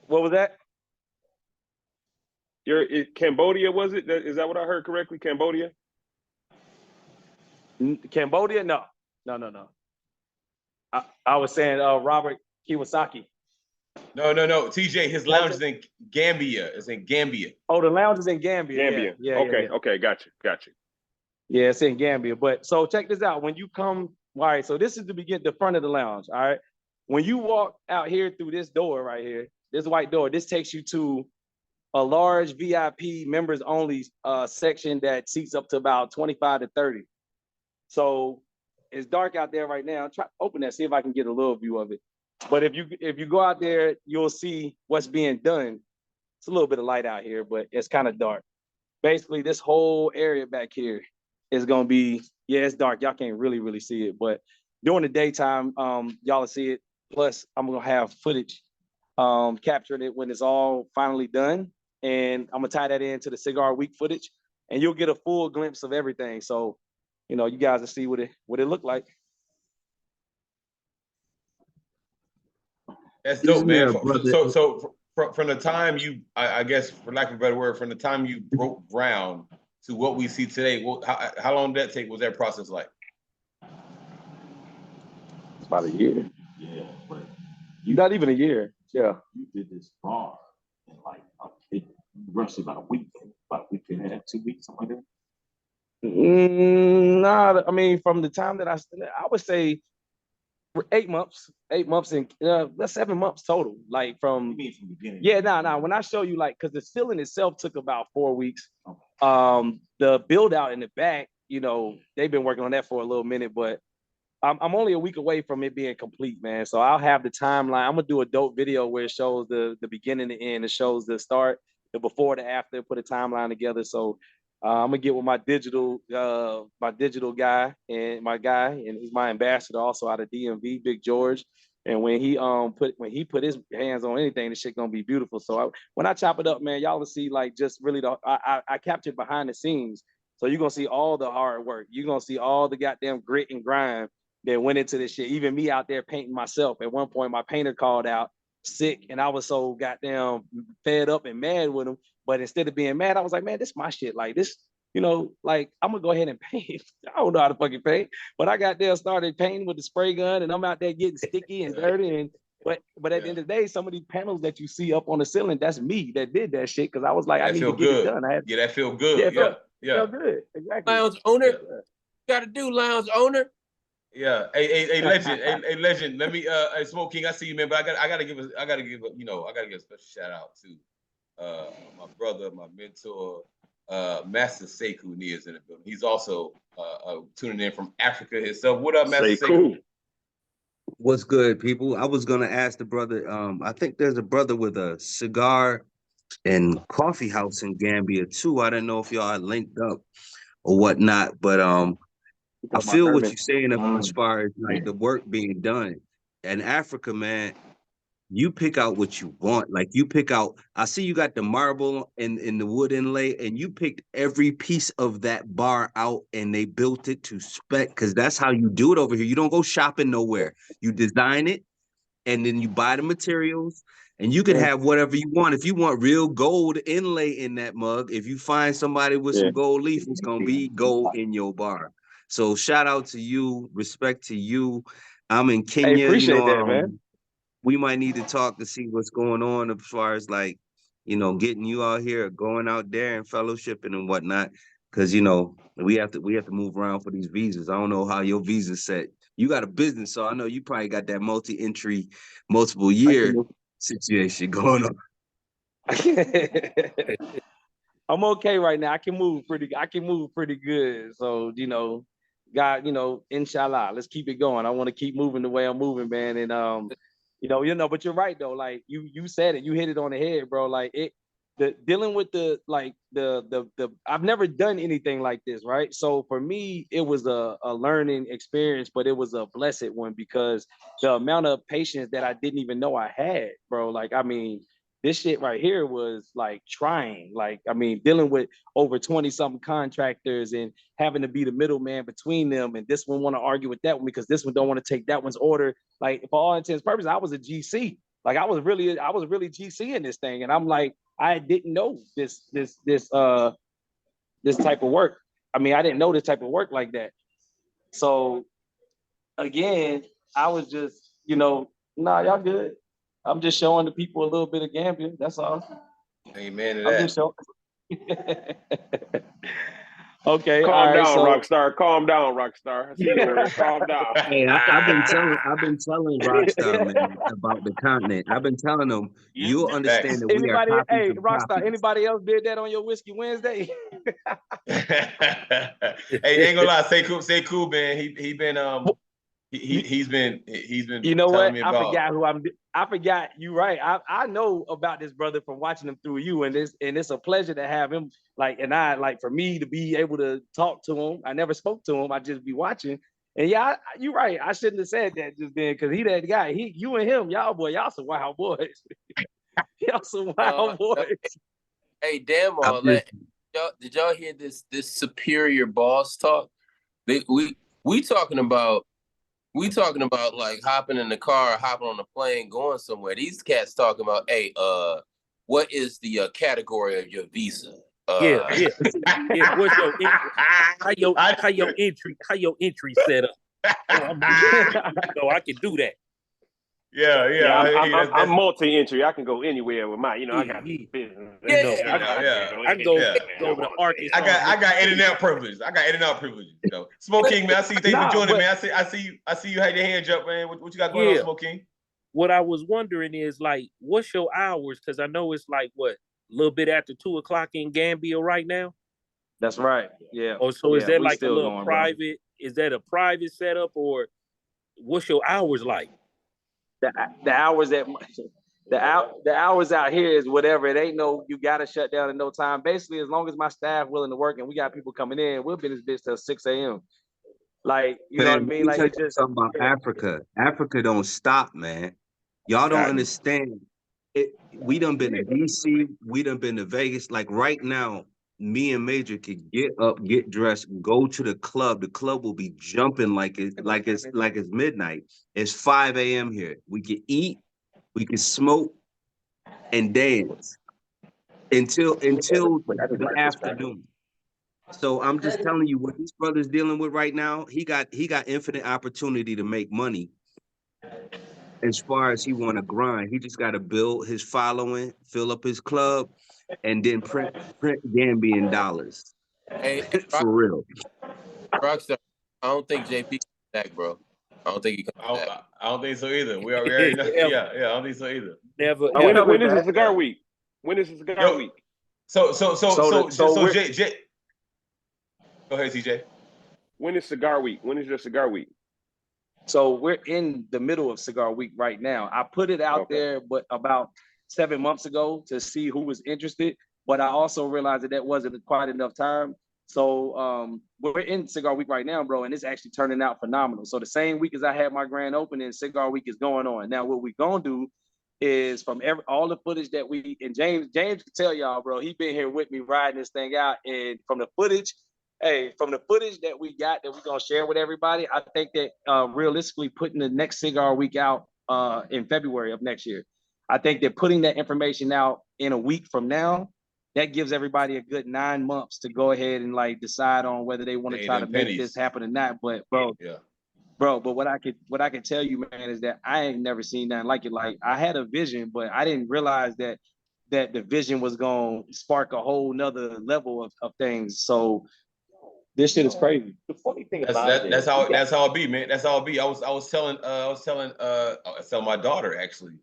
What was that? You're in Cambodia, was it? Is that what I heard correctly? Cambodia? Cambodia? No. I was saying Robert Kiyosaki. No. TJ, his lounge is in Gambia. It's in Gambia. Oh, the lounge is in Gambia. Gambia. Yeah. Okay. Got you. Yeah, it's in Gambia. But so check this out. When you come, all right, so this is the front of the lounge. All right. When you walk out here through this door right here, this white door, this takes you to a large VIP members only section that seats up to about 25 to 30. So it's dark out there right now. Try open that, see if I can get a little view of it. But if you go out there, you'll see what's being done. It's a little bit of light out here, but it's kind of dark. Basically, this whole area back here is gonna be, yeah, it's dark. Y'all can't really see it, but during the daytime, y'all will see it. Plus, I'm gonna have footage capturing it when it's all finally done, and I'm gonna tie that into the Cigar Week footage, and you'll get a full glimpse of everything. So, you guys will see what it looked like. That's dope, man. So from the time I guess, for lack of a better word, from the time you broke ground to what we see today, how long did that take? Was that process like? It's about a year. Yeah, but Not even a year. Yeah. you did this bar in like roughly about a week and a half, 2 weeks, something like that. Nah, I mean, from the time that I would say 8 months and that's 7 months total. Like from, You mean from the beginning? yeah, nah. When I show you, like, because the ceiling itself took about 4 weeks. Okay. The build out in the back, they've been working on that for a little minute, but I'm only a week away from it being complete, man. So I'll have the timeline. I'm gonna do a dope video where it shows the beginning, the end. It shows the start, the before, the after. Put a timeline together. So I'm gonna get with my digital guy, and he's my ambassador also out of DMV, Big George. And when he put his hands on anything, the shit gonna be beautiful. So when I chop it up, man, y'all will see like just really I captured behind the scenes. So you're gonna see all the hard work. You're gonna see all the goddamn grit and grime that went into this shit. Even me out there painting myself. At one point, my painter called out sick, and I was so goddamn fed up and mad with him. But instead of being mad, I was like, man, this is my shit. Like this, like I'm gonna go ahead and paint. I don't know how to fucking paint, but I got there, started painting with the spray gun, and I'm out there getting sticky and dirty. But at the end of the day, some of these panels that you see up on the ceiling, that's me that did that shit because I was like, I need to get it done. That feel good. Feel good. Exactly. Lounge owner, got to do lounge owner. Yeah, hey, legend. Let me, hey, Smoke King, I see you, man. But I gotta give a special shout out to my brother, my mentor, Master Sekou Nia's in the building. He's also tuning in from Africa himself. What up, Master Sekou? What's good, people? I was gonna ask the brother. I think there's a brother with a cigar and coffee house in Gambia too. I don't know if y'all are linked up or whatnot, but I feel what you're saying as far as like the work being done in Africa, man. You pick out what you want. Like you pick out, I see you got the marble and in the wood inlay, and you picked every piece of that bar out and they built it to spec because that's how you do it over here. You don't go shopping nowhere. You design it and then you buy the materials and you can have whatever you want. If you want real gold inlay in that mug, if you find somebody with some gold leaf, it's gonna be gold in your bar. So shout out to you, respect to you. I'm in Hey, Kenya, appreciate that, man. we might need to talk to see what's going on as far as like, getting you out here, going out there and fellowshipping and whatnot. Cause we have to move around for these visas. I don't know how your visa set. You got a business, so I know you probably got that multi-entry, multiple year situation going on. I'm okay right now. I can move pretty good. So, God, inshallah, let's keep it going. I want to keep moving the way I'm moving, man. And but you're right though. Like you said it, you hit it on the head, bro. Like dealing with the I've never done anything like this, right? So for me, it was a learning experience, but it was a blessed one because the amount of patience that I didn't even know I had, bro. Like, I mean, this shit right here was like trying. Like, I mean, dealing with over 20 something contractors and having to be the middleman between them. And this one want to argue with that one because this one don't want to take that one's order. Like, for all intents and purposes, I was a GC. Like, I was really GC in this thing. And I'm like, I didn't know this type of work. I mean, I didn't know this type of work like that. So again, I was just, nah, y'all good. I'm just showing the people a little bit of Gambia. That's all. Amen to I'm that. just showing. Okay. Calm down, so, Rockstar. Calm down, Rockstar. I see you over there. Calm down. Hey, I've been telling Rockstar, man, about the continent. I've been telling them, you'll understand that we are copies of Rockstar, copies. anybody else did that on your Whiskey Wednesday? Hey, ain't gonna lie, say cool, man. He's been You know telling what? me I about. forgot who I'm. I forgot. You right. I know about this brother from watching him through you, and it's a pleasure to have him. For me to be able to talk to him. I never spoke to him. I just be watching. And yeah, you're right. I shouldn't have said that just then because he that guy. You and him, y'all some wild boys. Y'all some wild boys. Hey, damn, did y'all hear this superior boss talk? We talking about like hopping in the car, hopping on a plane, going somewhere. These cats talking about, hey, what is the category of your visa? Yeah. What's how your entry set up? I can do that. Yeah. I'm multi-entry. I can go anywhere with my, I got business. I can go to Arkansas. I got in and out privileges. Smoke King, man. I see you. Thank you for joining, man. I see you had your hands up, man. What you got going on, Smoke King? What I was wondering is like, what's your hours? Because I know it's like a little bit after 2:00 in Gambia right now. That's right. Yeah. Oh, so is that like a little private? Bro. Is that a private setup or what's your hours like? The hours the hours out here is whatever. It ain't no you gotta shut down in no time. Basically, as long as my staff willing to work and we got people coming in, we'll be in this bitch till 6 a.m. Like, you know what I mean? Like, it's just something about Africa. Africa don't stop, man. Y'all don't understand. We done been to DC, we done been to Vegas. Like right now, me and Major could get up, get dressed, go to the club. The club will be jumping like it's midnight. It's 5 a.m. here. We can eat, we can smoke, and dance until the afternoon. So I'm just telling you what this brother's dealing with right now. He got infinite opportunity to make money. As far as he want to grind, he just got to build his following, fill up his club, and then print Gambian dollars. Hey, for real. Rockstar, I don't think JP comes back, bro. I don't think he comes back. I don't think so either. We already know. Yeah, I don't think so either. Never. When is the cigar week? When is the cigar week? So Jay. Go ahead, CJ. When is cigar week? When is your cigar week? So we're in the middle of Cigar Week right now. I put it out there, but about 7 months ago to see who was interested. But I also realized that wasn't quite enough time. So we're in Cigar Week right now, bro, and it's actually turning out phenomenal. So the same week as I had my grand opening, Cigar Week is going on. Now, what we're gonna do is from all the footage that James can tell y'all, bro, he been here with me riding this thing out, and from the footage that we got that we're gonna share with everybody, I think that realistically putting the next Cigar Week out in February of next year, I think that putting that information out in a week from now, that gives everybody a good 9 months to go ahead and like decide on whether they want to try to make this happen or not. But but what I could tell you, man, is that I ain't never seen nothing like it. Like I had a vision, but I didn't realize that the vision was gonna spark a whole nother level of things. So this shit is crazy. The funny thing that's how it be, man. That's how it be. I was telling my daughter actually.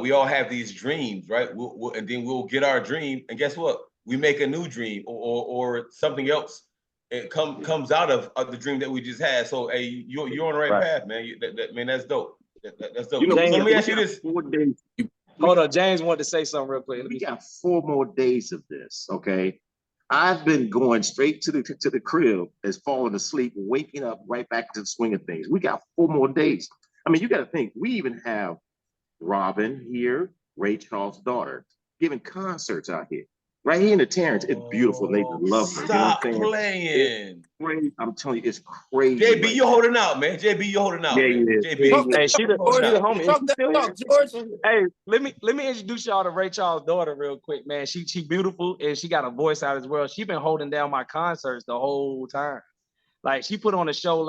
We all have these dreams, right? And then we'll get our dream, and guess what? We make a new dream or something else. It comes out of the dream that we just had. So hey, you're on the right path, man. Man, that's dope. That's dope. So let me ask you this. 4 days. Hold on, James wanted to say something real quick. We got 4 more days of this, okay? I've been going straight to the crib, as falling asleep, waking up right back into the swing of things. We got 4 more days. I mean, you got to think, we even have Robin here, Ray Charles' daughter, giving concerts out here. Right here in the Terrence, it's beautiful. They love her. Stop playing. Crazy. I'm telling you, it's crazy. JB, right you're holding out, man. JB, you're holding out. Yeah, man. yeah. JB, Hey, she the homie. Talk that talk, George. Hey, let me introduce y'all to Ray Charles' daughter real quick, man. She beautiful and she got a voice out as well. She been holding down my concerts the whole time. Like she put on a show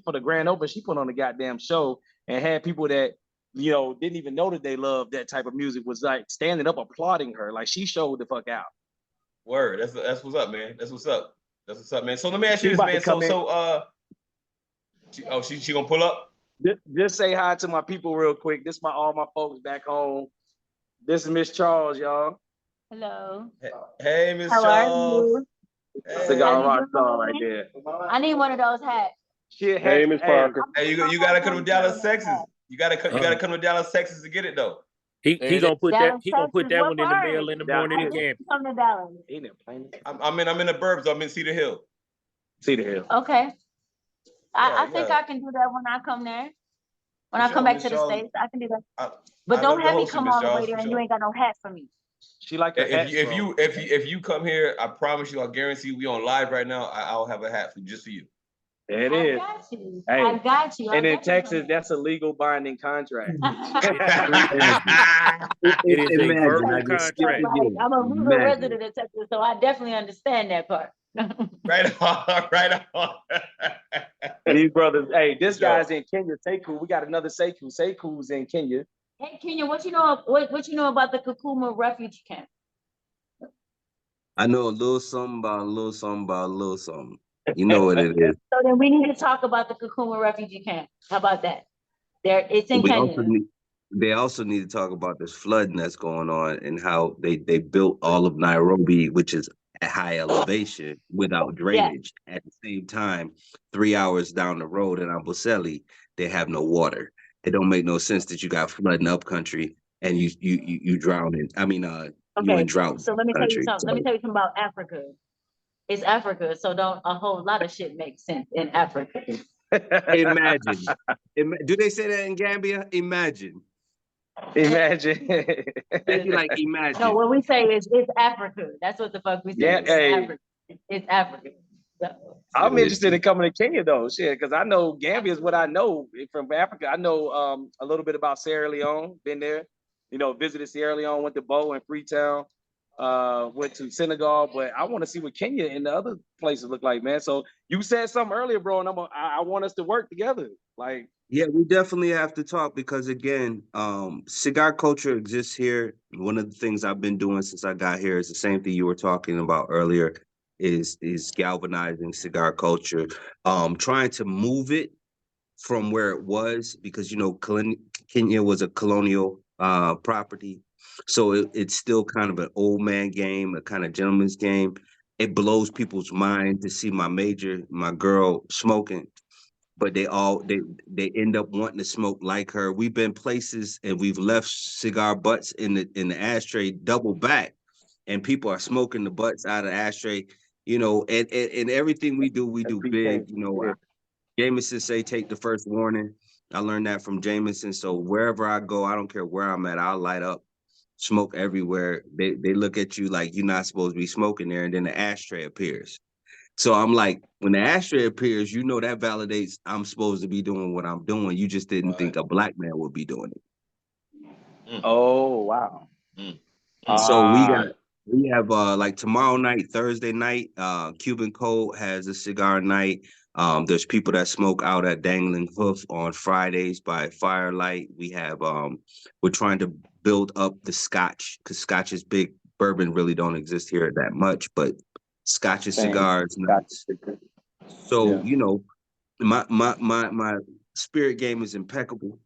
for the grand opening, she put on a goddamn show and had people that didn't even know that they loved that type of music was like standing up applauding her. Like she showed the fuck out. Word. That's what's up, man. That's what's up, man. So let me ask you this, man. She gonna pull up? Just say hi to my people real quick. This is all my folks back home. This is Miss Charles, y'all. Hello. Hey, Miss How Charles. are you? Hey. Cigar Rockstar right there. I need one of those hats. Hey, Miss Parker. Hey, you gotta come to Dallas, Texas. You gotta come to Dallas, Texas to get it though. He gonna put Dallas, that one in the Texas, mail in the morning again. Come to Dallas. I'm in the burbs. I'm in Cedar Hill. Cedar Hill. Okay. I think I can do that when I come there. When I come back to the States, I can do that. But don't have me come all the way there and you ain't got no hat for me. She like her hats, if you come here, I promise you, I guarantee we on live right now. I'll have a hat just for you. There it is. I got you. And in Texas, that's a legal binding contract. It is a verbal contract. I'm a legal resident of Texas, so I definitely understand that part. Right on. These brothers, hey, this guy's in Kenya. Sekou, we got another Sekou. Sekou's in Kenya. Hey, Kenya, what you know about the Kakuma refugee camp? I know a little something about a little something about a little something. You know what it is. So then we need to talk about the Kakuma refugee camp. How about that? It's in Kenya. They also need to talk about this flooding that's going on and how they built all of Nairobi, which is at high elevation without drainage. Yeah. At the same time, 3 hours down the road in Amboseli, they have no water. It don't make no sense that you got flooding up country and you drown in. I mean, you in drought. So let me tell you something. Let me tell you something about Africa. It's Africa, so don't a whole lot of shit make sense in Africa. Imagine. Do they say that in Gambia? Imagine. Imagine. Like imagine. No, what we say is it's Africa. That's what the fuck we say. Yeah, it's Africa. So. I'm interested in coming to Kenya though, shit, because I know Gambia is what I know from Africa. I know a little bit about Sierra Leone. Been there, visited Sierra Leone, went to Bo and Freetown. Went to Senegal, but I want to see what Kenya and the other places look like, man. So you said something earlier, bro, and I want us to work together. Like, yeah, we definitely have to talk because again, cigar culture exists here. One of the things I've been doing since I got here is the same thing you were talking about earlier, is galvanizing cigar culture, trying to move it from where it was because Kenya was a colonial property. So it's still kind of an old man game, a kind of gentleman's game. It blows people's mind to see my girl smoking. but they end up wanting to smoke like her. We've been places and we've left cigar butts in the ashtray double back, and people are smoking the butts out of the ashtray. You know, and everything we do big. You know, Jameson say take the first warning. I learned that from Jameson. So wherever I go, I don't care where I'm at, I'll light up, smoke everywhere. They look at you like you're not supposed to be smoking there, and then the ashtray appears. So I'm like, when the ashtray appears, you know that validates I'm supposed to be doing what I'm doing. You just didn't think a black man would be doing it. Oh wow. So we have like tomorrow night, Thursday night, Cuban Code has a cigar night. There's people that smoke out at Dangling Hoof on Fridays by firelight. We have we're trying to build up the Scotch, because Scotch is big. Bourbon really don't exist here that much, but Scotch is cigars. So you know, my spirit game is impeccable.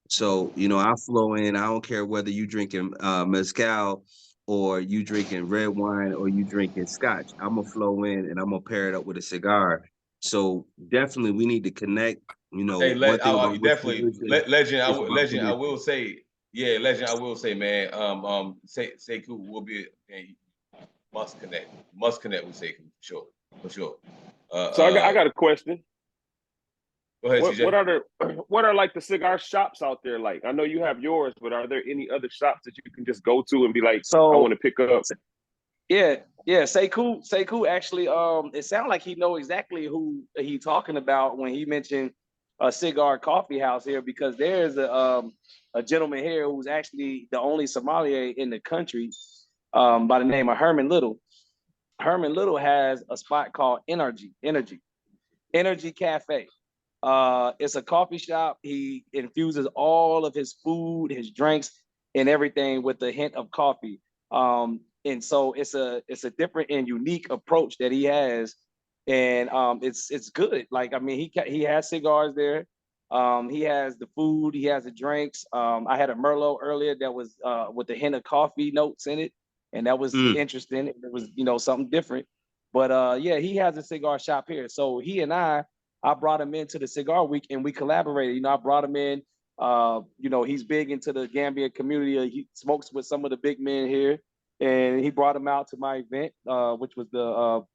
So, you know, I flow in. I don't care whether you drinking mezcal or you drinking red wine or you drinking scotch. I'm going to flow in and I'm going to pair it up with a cigar. So definitely we need to connect. You know, hey, definitely, Legend. I will say, yeah, Legend. I will say, man. Sekou will be. Must connect with Sekou for sure. So I got a question. Go ahead, what are like the cigar shops out there like? I know you have yours, but are there any other shops that you can just go to and be like, I want to pick up? Yeah. Sekou actually, it sounds like he know exactly who he talking about when he mentioned a cigar coffee house here, because there's a gentleman here who's actually the only sommelier in the country, by the name of Herman Little. Herman Little has a spot called Energy Cafe. It's a coffee shop. He infuses all of his food, his drinks, and everything with a hint of coffee. And so it's a different and unique approach that he has, and it's good. Like, I mean, he has cigars there. He has the food, he has the drinks. I had a Merlot earlier that was with a hint of coffee notes in it, and that was interesting. It was, you know, something different. But yeah, he has a cigar shop here. So he and I brought him into the Cigar Week and we collaborated. You know, I brought him in. You know, he's big into the Gambia community. He smokes with some of the big men here, and he brought him out to my event, which was the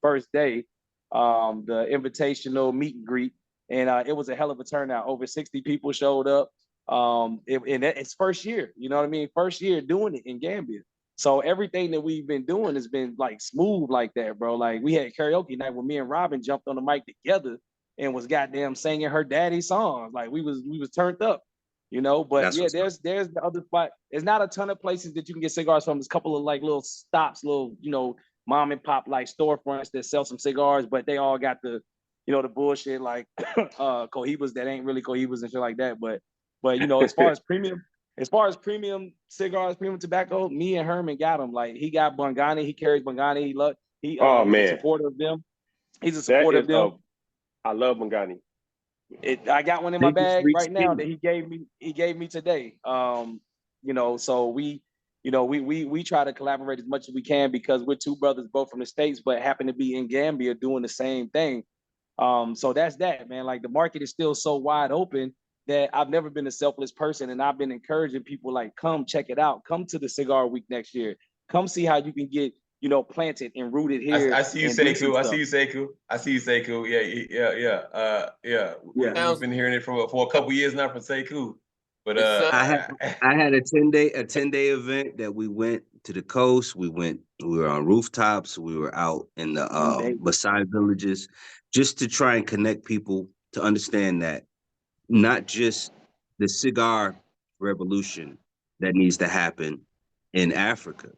first day, the invitational meet and greet, and it was a hell of a turnout. Over 60 people showed up. And it's first year. You know what I mean? First year doing it in Gambia. So everything that we've been doing has been like smooth like that, bro. Like, we had karaoke night where me and Robin jumped on the mic together and was goddamn singing her daddy's songs. Like, we was turned up, you know. But that's, yeah, there's the other spot. There's not a ton of places that you can get cigars from. There's a couple of like little stops, little, you know, mom and pop like storefronts that sell some cigars, but they all got the, you know, the bullshit like Cohibas that ain't really Cohibas and shit like that. But you know, as far as premium cigars, premium tobacco, me and Herman got him. Like, he got Bongani, he carries Bongani. He's a supporter of them. He's a supporter of them. I love Bongani. I got one in my bag right now that he gave me today. You know, so we try to collaborate as much as we can, because we're two brothers both from the States but happen to be in Gambia doing the same thing. So that's that, man. Like, the market is still so wide open that I've never been a selfless person, and I've been encouraging people, like, come check it out. Come to the Cigar Week next year. Come see how you can get, you know, planted and rooted here. I see you, Sekou. I see you, Sekou. Yeah. We've been hearing it for a couple years now from Sekou. But I had a 10-day event that we went to the coast. We were on rooftops. We were out in the Maasai villages, just to try and connect people to understand that not just the cigar revolution that needs to happen in Africa,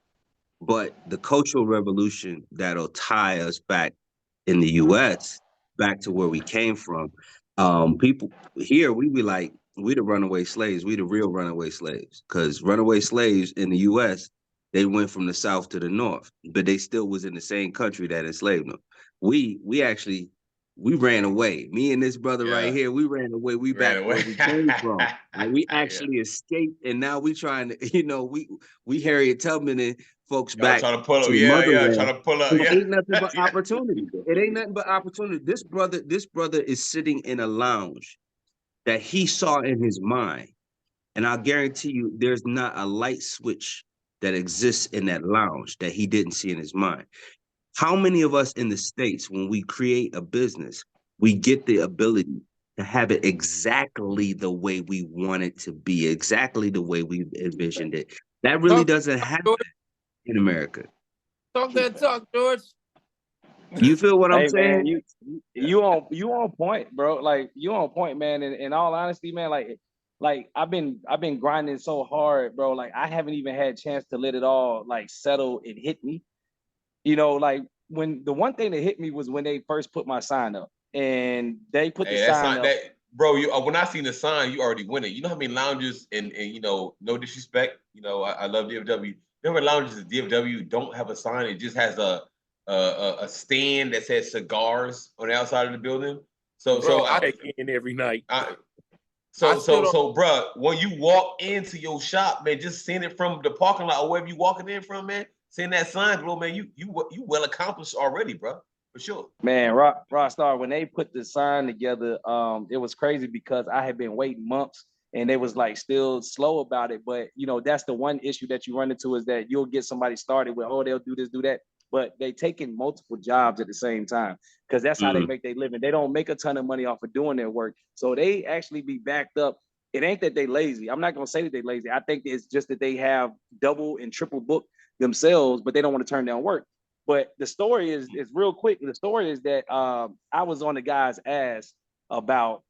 but the cultural revolution that'll tie us back in the US, back to where we came from. People here, we be like, we the runaway slaves, we the real runaway slaves, because runaway slaves in the US, they went from the South to the North, but they still was in the same country that enslaved them. We ran away. Me and this brother right here, we ran away. We back where we came from. Like, we actually escaped, and now we trying to, you know, we Harriet Tubman and folks Y'all back trying to pull up. to the Yeah, trying motherland. to pull up. It Yeah. ain't nothing but opportunity. It ain't nothing but opportunity. This brother is sitting in a lounge that he saw in his mind. And I'll guarantee you there's not a light switch that exists in that lounge that he didn't see in his mind. How many of us in the States, when we create a business, we get the ability to have it exactly the way we want it to be, exactly the way we envisioned it? That really doesn't happen in America. Talk that talk, George. You feel what I'm Hey man, saying? you on point, bro. Like you on point, man. And in all honesty, man, like I've been grinding so hard, bro. Like I haven't even had a chance to let it all like settle and hit me. You know, like when the one thing that hit me was when they first put my sign up, and they put the that's sign not up. that, bro. You when I seen the sign, you already winning. You know how many lounges and you know, no disrespect, you know, I love DFW. Remember lounges at DFW don't have a sign; it just has a stand that says cigars on the outside of the building. So Bro, I check in every night. So, bro, when you walk into your shop, man, just seeing it from the parking lot or wherever you walking in from, man, seeing that sign, bro, man, you well accomplished already, bro, for sure. Man, Rockstar, when they put the sign together, it was crazy because I had been waiting months and they was like still slow about it. But you know, that's the one issue that you run into is that you'll get somebody started with, oh, they'll do this, do that. But they taking multiple jobs at the same time because that's how they make their living. They don't make a ton of money off of doing their work. So they actually be backed up. It ain't that they lazy. I'm not gonna say that they lazy. I think it's just that they have double and triple booked themselves, but they don't want to turn down work. But the story is real quick. The story is that I was on the guy's ass about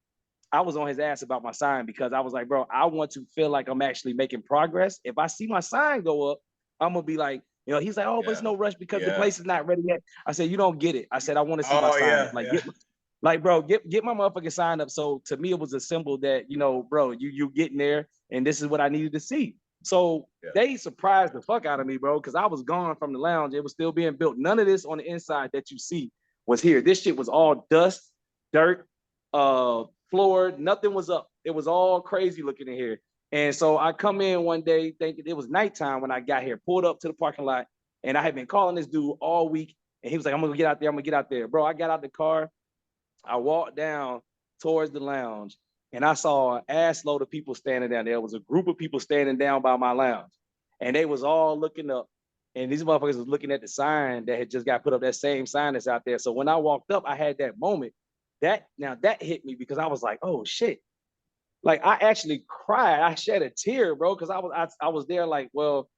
my sign because I was like, bro, I want to feel like I'm actually making progress. If I see my sign go up, I'm gonna be like, you know, he's like, oh, but it's no rush because the place is not ready yet. I said, you don't get it. I said, I want to see my sign up. Like, bro, get my motherfucking sign up. So to me, it was a symbol that, you know, bro, you getting there, and this is what I needed to see. So they surprised the fuck out of me, bro, because I was gone from the lounge. It was still being built. None of this on the inside that you see was here. This shit was all dust, dirt, floor. Nothing was up. It was all crazy looking in here. And so I come in one day thinking it was nighttime when I got here, pulled up to the parking lot, and I had been calling this dude all week. And he was like, I'm gonna get out there. I'm gonna get out there. Bro, I got out the car. I walked down towards the lounge and I saw an ass load of people standing down there. There was a group of people standing down by my lounge and they was all looking up. And these motherfuckers was looking at the sign that had just got put up, that same sign that's out there. So when I walked up, I had that moment. That hit me because I was like, oh shit. Like I actually cried. I shed a tear, bro, because I was there like, well,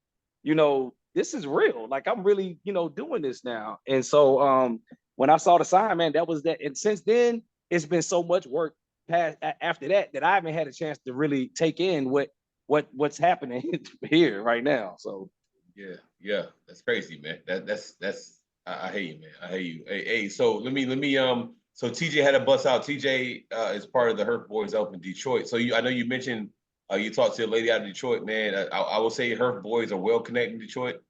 you know, this is real. Like I'm really, you know, doing this now. And so when I saw the sign, man, that was that. And since then, it's been so much work past after that I haven't had a chance to really take in what's happening here right now. So yeah, that's crazy, man. That's I hear you, man. I hear you. Hey, so let me so TJ had a bust out. TJ is part of the Herf Boys up in Detroit. So I know you mentioned you talked to a lady out of Detroit, man. I will say Herf Boys are well connected in Detroit.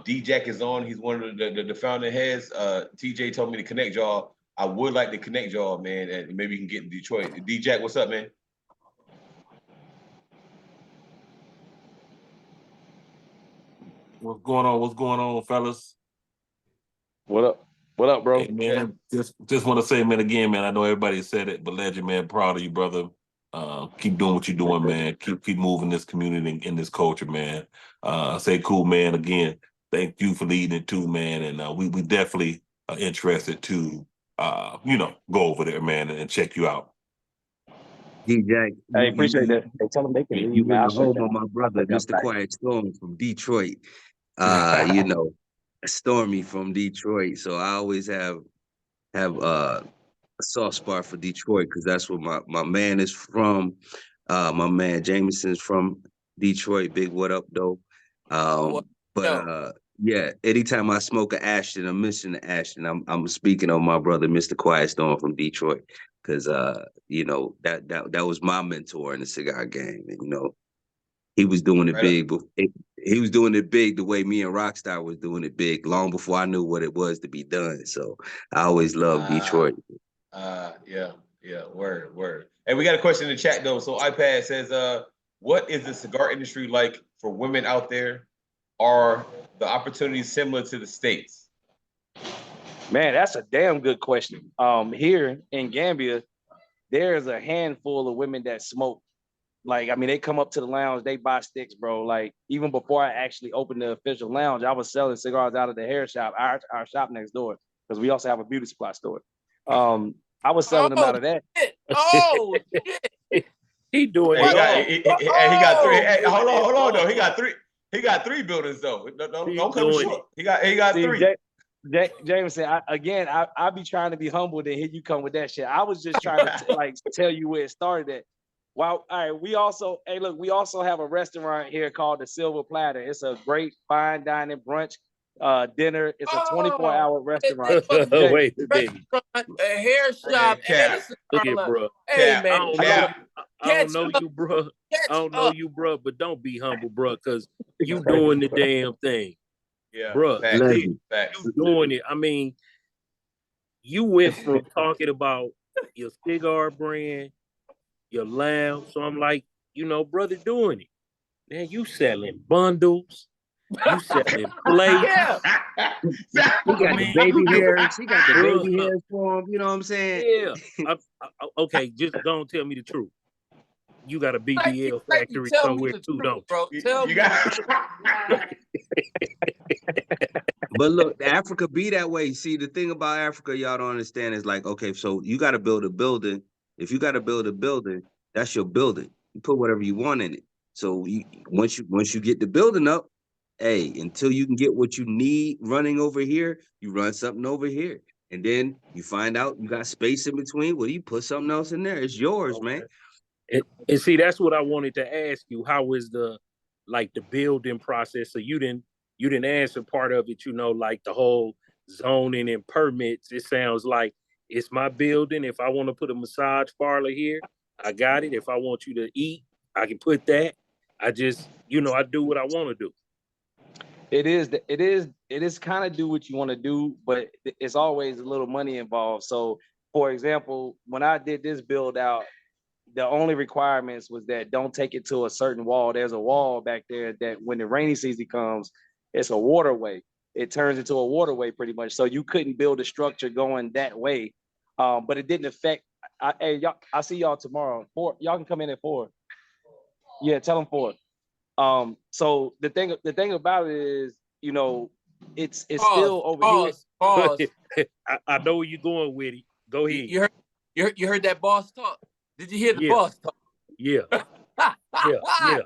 D-Jack is on. He's one of the founding heads. TJ told me to connect y'all. I would like to connect y'all, man, and maybe you can get in Detroit. D-Jack, what's up, man? What's going on? What's going on, fellas? What up, bro? Hey, man, just want to say, man, again, man, I know everybody said it, but Legend, man, proud of you, brother. Keep doing what you're doing, man. Keep moving this community in this culture, man. Say cool, man. Again, thank you for leading it too, man. And we definitely are interested to, go over there, man, and check you out. D-Jack, I appreciate that. Hey, tell them they can leave, you man. in the home of my brother, Mr. Quiet Storm from Detroit. You know, Stormy from Detroit. So I always have a soft spot for Detroit because that's where my man is from. My man Jameson's from Detroit. Big what up though. Yeah, anytime I smoke an Ashton, I'm missing the Ashton. I'm speaking of my brother, Mr. Quiet Storm from Detroit, because you know that was my mentor in the cigar game, and you know he was doing it big, but he was doing it big the way me and Rockstar was doing it big long before I knew what it was to be done. So I always loved Detroit. Yeah, word. Hey, we got a question in the chat though. So iPad says, what is the cigar industry like for women out there? are the opportunities similar to the States? Man, that's a damn good question. Here in Gambia, there's a handful of women that smoke. Like, I mean, they come up to the lounge, they buy sticks, bro. Like, even before I actually opened the official lounge, I was selling cigars out of the hair shop, our shop next door, because we also have a beauty supply store. I was selling them out of that. Shit. Oh, shit. He doing Hey, it all. he got three. Hey, hold on, though. He got three. He got three buildings though. Don't come short. He got See, three. James said, I be trying to be humble, then here you come with that shit. I was just trying to like tell you where it started at. Wow, all right. We also have a restaurant here called the Silver Platter. It's a great fine dining brunch dinner. It's a 24-hour restaurant. Wait a minute. A hair shop. Hey, Look at bro. Hey, man. I don't know you, bro. I don't know you, bro, but don't be humble, bro, because you doing the damn thing. Yeah, bro. Facts. You doing it. I mean, you went from talking about your cigar brand, your lounge. So I'm like, you know, brother, doing it. Man, you selling bundles. You selling plates. He got the baby hairs. He got the baby hairs for him. You know what I'm saying? Yeah. Okay, just don't tell me the truth. You got a BBL factory somewhere too, don't bro? Tell me. But look, Africa be that way. See, the thing about Africa, y'all don't understand is like, okay, so you got to build a building. If you got to build a building, that's your building. You put whatever you want in it. So once you get the building up, hey, until you can get what you need running over here, you run something over here. And then you find out you got space in between. Well, you put something else in there. It's yours, man. And see, that's what I wanted to ask you. How is the building process? So you didn't answer part of it, you know, like the whole zoning and permits. It sounds like it's my building. If I want to put a massage parlor here, I got it. If I want you to eat, I can put that. I just, you know, I do what I want to do. It is kind of do what you want to do, but it's always a little money involved. So, for example, when I did this build out, the only requirements was that don't take it to a certain wall. There's a wall back there that when the rainy season comes, it's a waterway. It turns into a waterway pretty much. So you couldn't build a structure going that way. But it didn't affect. Hey, y'all, I'll see y'all tomorrow. 4. Y'all can come in at 4. Yeah, tell them 4. So the thing about it is, you know, it's still over here. Pause. I know where you're going with it. Go ahead. You heard that boss talk? Did you hear the boss talk? Yeah. Yeah.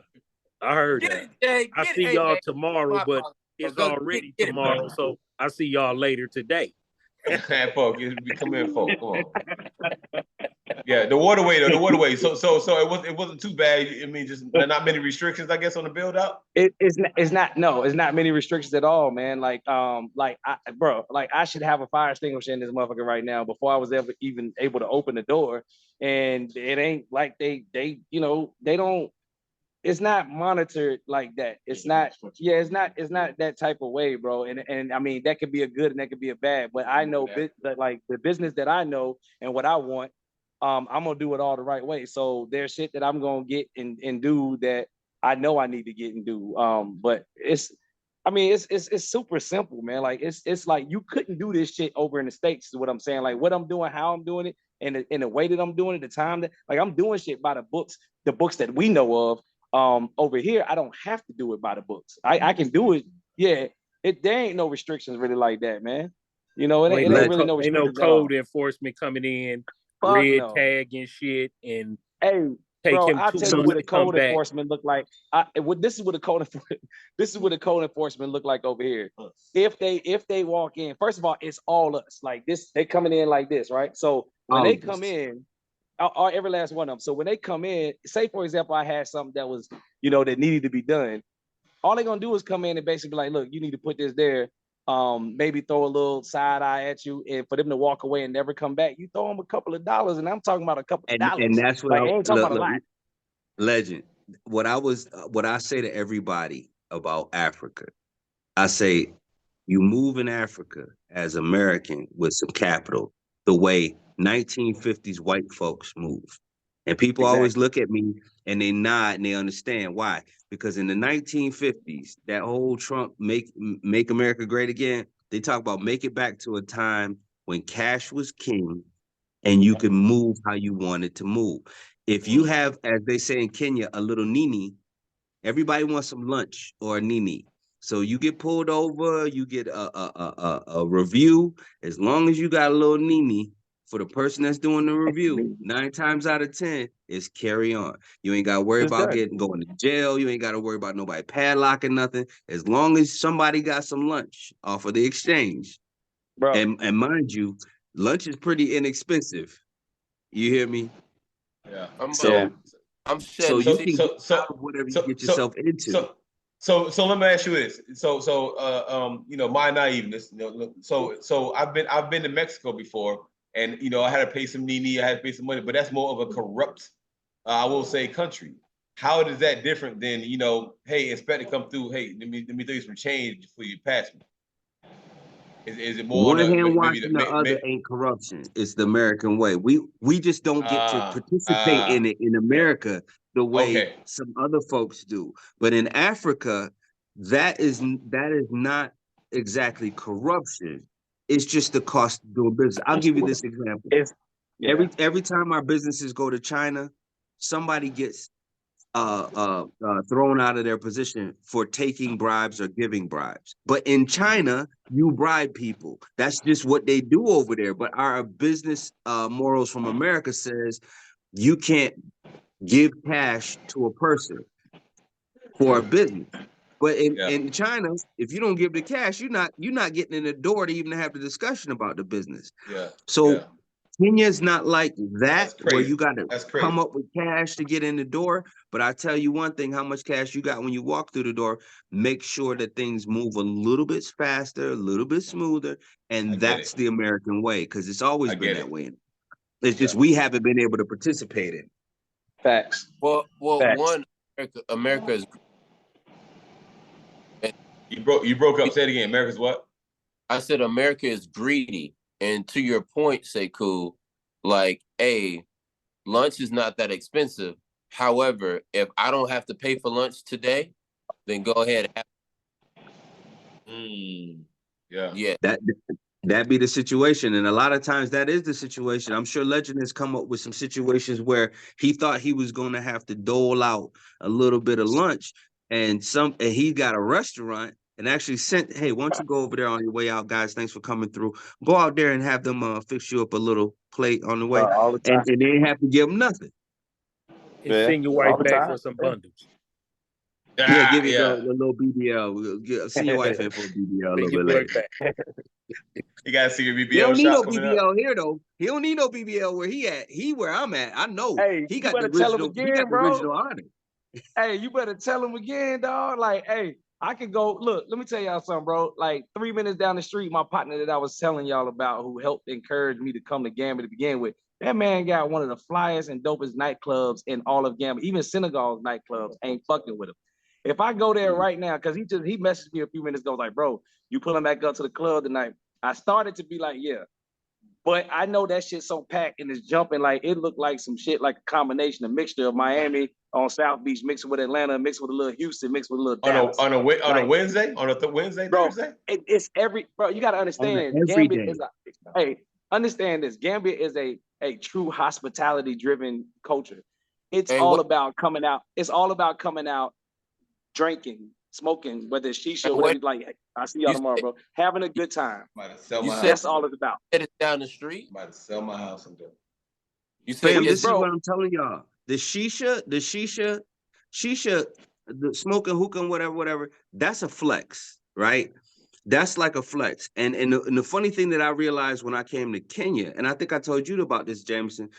I heard that. I see y'all tomorrow, but it's already tomorrow, so I see y'all later today. Folk, come in, folk. Come on. Yeah, the waterway though, the waterway. So it wasn't too bad. I mean, just not many restrictions, I guess, on the build out. It's not many restrictions at all, man. Like I should have a fire extinguisher in this motherfucker right now before I was ever even able to open the door. And it ain't like they you know, they don't. It's not monitored like that. It's not that type of way, bro. And I mean, that could be a good and that could be a bad. But I know that like the business that I know and what I want, I'm gonna do it all the right way. So there's shit that I'm gonna get and do that I know I need to get and do. But it's super simple, man. Like it's like you couldn't do this shit over in the States, is what I'm saying. Like what I'm doing, how I'm doing it, and in the way that I'm doing it, the time that like I'm doing shit by the books that we know of. Over here, I don't have to do it by the books. I can do it. Yeah, there ain't no restrictions really like that, man. You know, it ain't really no restrictions. Ain't no code enforcement coming in, red tag and shit, and I'll tell you what the code enforcement look like. This is what the code enforcement look like over here. If they walk in, first of all, it's all us. Like this, they coming in like this, right? So when they come in. Every last one of them. So when they come in, say for example, I had something that was, you know, that needed to be done. All they're gonna do is come in and basically be like, look, you need to put this there. Maybe throw a little side eye at you, and for them to walk away and never come back, you throw them a couple of dollars, and I'm talking about a couple of dollars. And that's what like, I ain't talking about a lot. Legend. What I say to everybody about Africa, I say, you move in Africa as American with some capital, the way 1950s white folks move. And people always look at me and they nod and they understand why. Because in the 1950s, that whole Trump make America great again, they talk about make it back to a time when cash was king and you could move how you wanted to move. If you have, as they say in Kenya, a little nini, everybody wants some lunch or a nini. So you get pulled over, you get a review. As long as you got a little nini, for the person that's doing the review, 9 times out of 10 is carry on. You ain't got to worry about going to jail. You ain't got to worry about nobody padlocking nothing. As long as somebody got some lunch off of the exchange, bro. And mind you, lunch is pretty inexpensive. You hear me? Yeah. I'm shedding. So you can whatever you get yourself into. So let me ask you this. You know, my naiveness. So I've been to Mexico before. And, you know, I had to pay some nini, I had to pay some money, but that's more of a corrupt, I will say, country. How is that different than, you know, hey, inspector come through, hey, let me throw you some change before you pass me? Is it more one hand washing the other ain't corruption? It's the American way. We just don't get to participate in it in America the way some other folks do. But in Africa, that is not exactly corruption. It's just the cost of doing business. I'll give you this example. Every time our businesses go to China, somebody gets thrown out of their position for taking bribes or giving bribes. But in China, you bribe people. That's just what they do over there. But our business morals from America says you can't give cash to a person for a business. But in China, if you don't give the cash, you're not getting in the door to even have the discussion about the business. So Kenya's not like that, where you got to come up with cash to get in the door. But I tell you one thing, how much cash you got when you walk through the door, make sure that things move a little bit faster, a little bit smoother. And that's the American way, because it's always been that way. It's just we haven't been able to participate in. Facts. Well, Facts. One, America is. You broke up. Say it again. America's what? I said America is greedy. And to your point, Sekou, like, hey, lunch is not that expensive. However, if I don't have to pay for lunch today, then go ahead and have That be the situation. And a lot of times that is the situation. I'm sure Legend has come up with some situations where he thought he was going to have to dole out a little bit of lunch, and he got a restaurant and actually sent, hey, why don't you go over there on your way out, guys? Thanks for coming through. Go out there and have them fix you up a little plate on the way. All the time. And they didn't have to give them nothing. And send your wife back for some bundles. Give you a little BBL. Send your wife in for a BBL a little bit later. You gotta see your BBL. He don't need no BBL here though. He don't need no BBL where he at. He where I'm at. I know. Hey, he got the original. Again, he got the original honor. Hey, you better tell him again, dog. Like, hey, I can go. Look, let me tell y'all something, bro. Like 3 minutes down the street, my partner that I was telling y'all about, who helped encourage me to come to Gambia to begin with, that man got one of the flyest and dopest nightclubs in all of Gambia. Even Senegal's nightclubs ain't fucking with him. If I go there right now, because he messaged me a few minutes ago, like, bro, you pulling back up to the club tonight? I started to be like, yeah. But I know that shit's so packed and it's jumping, like it looked like some shit, like a combination, a mixture of Miami on South Beach, mixed with Atlanta, mixed with a little Houston, mixed with a little Dallas. On a Wednesday? On a Wednesday, bro, Thursday? It's bro, you gotta understand, Gambia is understand this. Gambia is a true hospitality-driven culture. It's all about coming out. It's all about coming out, drinking, smoking, whether it's shisha, whatever. Like, I see y'all tomorrow, bro. Having a good time. That's all it's about. It's down the street. Might have sell my house and You say this is what I'm telling y'all. The shisha, the smoking, hookah, whatever. That's a flex, right? That's like a flex. And the funny thing that I realized when I came to Kenya, and I think I told you about this, Jameson.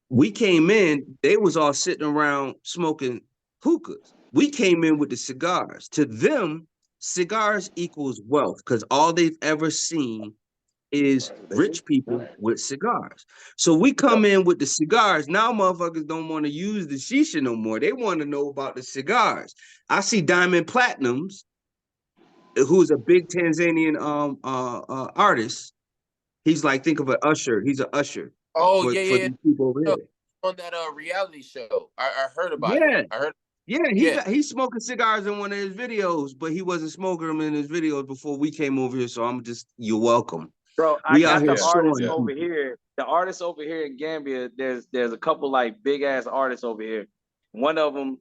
We came in, they was all sitting around smoking hookahs. We came in with the cigars. To them, cigars equals wealth, because all they've ever seen is rich people with cigars. So we come in with the cigars. Now motherfuckers don't want to use the shisha no more. They want to know about the cigars. I see Diamond Platinums, who's a big Tanzanian artist. He's like, think of an usher. He's an usher. Oh, for these people over here. on that reality show. I heard about Yeah. it. I heard. Yeah, he's smoking cigars in one of his videos, but he wasn't smoking them in his videos before we came over here. So I'm just, you're welcome. Bro, I We out got here the artists showing over here. The artists over here in Gambia, there's a couple like big ass artists over here. One of them,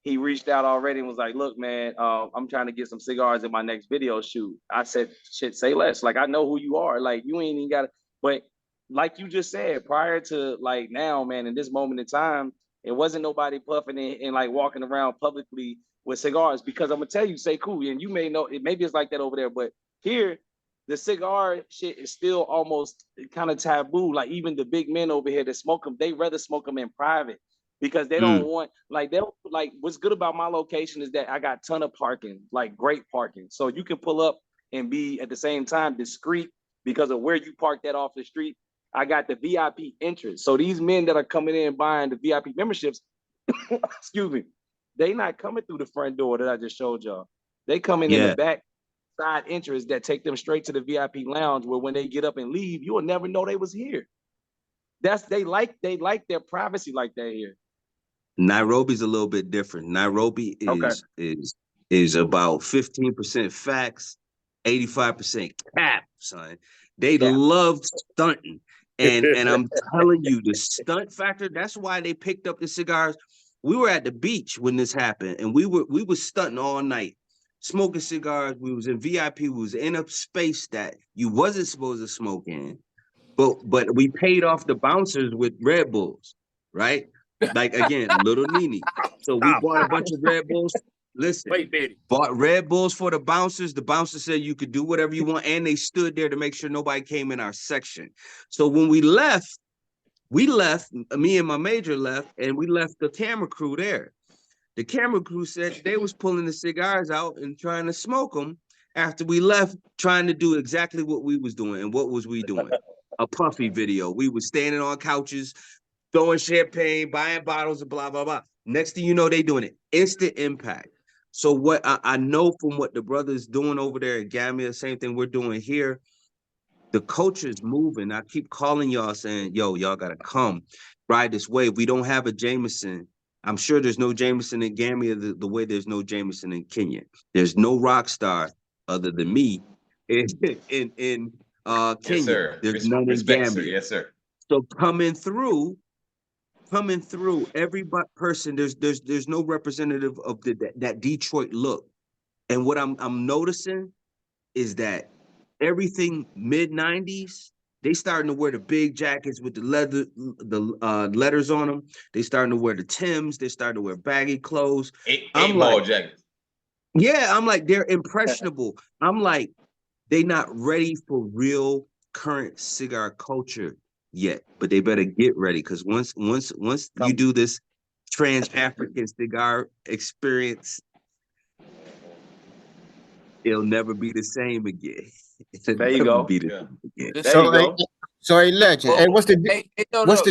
he reached out already and was like, "Look, man, I'm trying to get some cigars in my next video shoot." I said, "Shit, say less. Like, I know who you are. Like, you ain't even got to." But like you just said, prior to like now, man, in this moment in time, it wasn't nobody puffing and like walking around publicly with cigars. Because I'm gonna tell you, say cool, and you may know it. Maybe it's like that over there, but here, the cigar shit is still almost kind of taboo. Like even the big men over here that smoke them, they rather smoke them in private because they don't want like they don't like. What's good about my location is that I got ton of parking, like great parking, so you can pull up and be at the same time discreet because of where you park that off the street. I got the VIP entrance, so these men that are coming in buying the VIP memberships, excuse me, they not coming through the front door that I just showed y'all. They coming in the back side entrance that take them straight to the VIP lounge where when they get up and leave, you will never know they was here. They like their privacy like that here. Nairobi's a little bit different. Nairobi is about 15% facts, 85% cap, son. They love stunting. And I'm telling you, the stunt factor, that's why they picked up the cigars. We were at the beach when this happened, and we were stunting all night, smoking cigars. We was in VIP. We was in a space that you wasn't supposed to smoke in, but we paid off the bouncers with Red Bulls, right? Like again, little Nini. So we bought a bunch of Red Bulls. Listen, bought Red Bulls for the bouncers. The bouncers said you could do whatever you want, and they stood there to make sure nobody came in our section. So when we left, me and my major left, and we left the camera crew there. The camera crew said they was pulling the cigars out and trying to smoke them after we left, trying to do exactly what we was doing. And what was we doing? A puffy video. We was standing on couches, throwing champagne, buying bottles of blah, blah, blah. Next thing you know, they doing it. Instant impact. So what I know from what the brothers doing over there at Gambia, same thing we're doing here, the culture is moving. I keep calling y'all saying, yo, y'all got to come ride this wave. We don't have a Jameson. I'm sure there's no Jameson in Gambia the way there's no Jameson in Kenya. There's no Rockstar other than me in Kenya. Yes, sir. There's none in Gambia. Sir. Yes, sir. So coming through, every person, there's no representative of that Detroit look. And what I'm noticing is that everything mid-90s, they starting to wear the big jackets with the letters on them. They starting to wear the Timbs. They starting to wear baggy clothes. Eight-ball jackets. Yeah, I'm like, they're impressionable. I'm like, they not ready for real current cigar culture yet, but they better get ready because once you do this trans-African cigar experience, it'll never be the same again. There you go. So, hey, Legend. Hey, what's the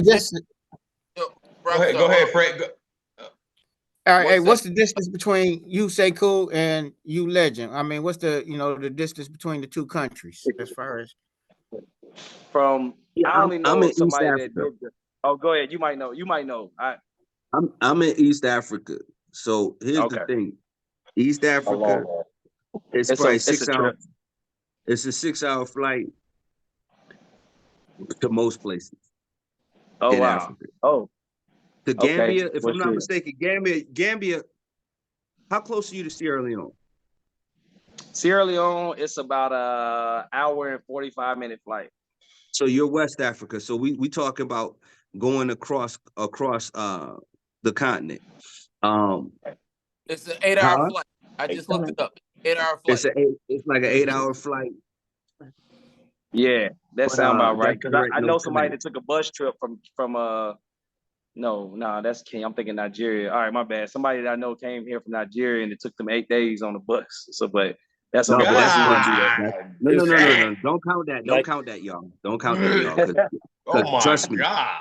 distance? Go ahead, Fred. All right, hey, what's the distance between you, Say Cool, and you, Legend? I mean, what's the the distance between the two countries as far as from? I only know I'm in somebody East that Africa. did. Oh, go ahead. You might know. I'm in East Africa. So here's the thing: East Africa, it's probably 6 hours. It's a 6-hour flight to most places. Oh in wow! Africa. Oh, to Gambia, if I'm not mistaken, Gambia. How close are you to Sierra Leone? Sierra Leone, it's about an hour and 45-minute flight. So you're West Africa. So we talk about going across the continent. It's an 8-hour flight. I just looked it up. 8-hour flight. It's like an 8-hour flight. Yeah, that sounds about right. Because I know somebody that took a bus trip from that's Kenya. I'm thinking Nigeria. All right, my bad. Somebody that I know came here from Nigeria and it took them 8 days on the bus. So, but that's no. Okay. No. Don't count that. Don't count that, y'all. Don't count that, y'all. Oh my trust me. God.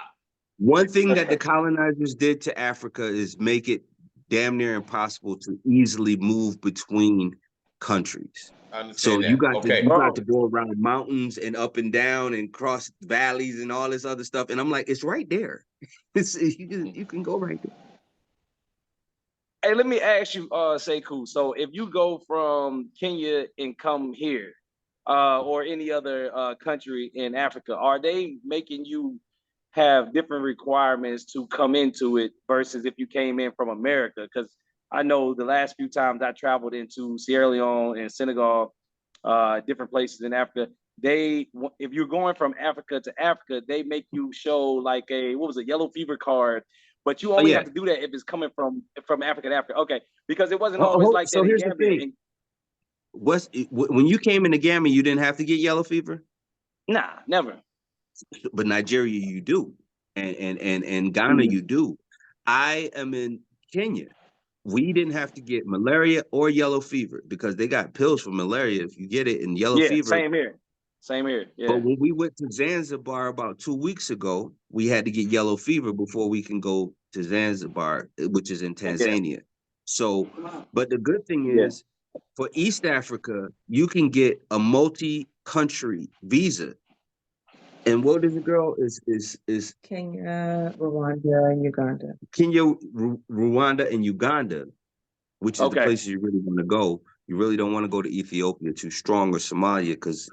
One thing that the colonizers did to Africa is make it damn near impossible to easily move between countries. I understand So that. you got Okay. to go around mountains and up and down and cross valleys and all this other stuff. And I'm like, it's right there. You can go right there. Hey, let me ask you, Sekou. So if you go from Kenya and come here, or any other country in Africa, are they making you have different requirements to come into it versus if you came in from America? Because I know the last few times I traveled into Sierra Leone and Senegal, different places in Africa, if you're going from Africa to Africa, they make you show like a yellow fever card. But you only have to do that if it's coming from Africa to Africa. Okay, because it wasn't always like that in Gambia. When you came into Gambia, you didn't have to get yellow fever? Nah, never. But Nigeria, you do, and Ghana, you do. I am in Kenya. We didn't have to get malaria or yellow fever because they got pills for malaria if you get it, and yellow fever. Same here. Same here. Yeah. But when we went to Zanzibar about 2 weeks ago, we had to get yellow fever before we can go to Zanzibar, which is in Tanzania. So, but the good thing is, for East Africa, you can get a multi-country visa. And what is it, girl? Is Kenya, Rwanda, and Uganda. Kenya, Rwanda, and Uganda, which is the places you really want to go. You really don't want to go to Ethiopia, too strong, or Somalia, because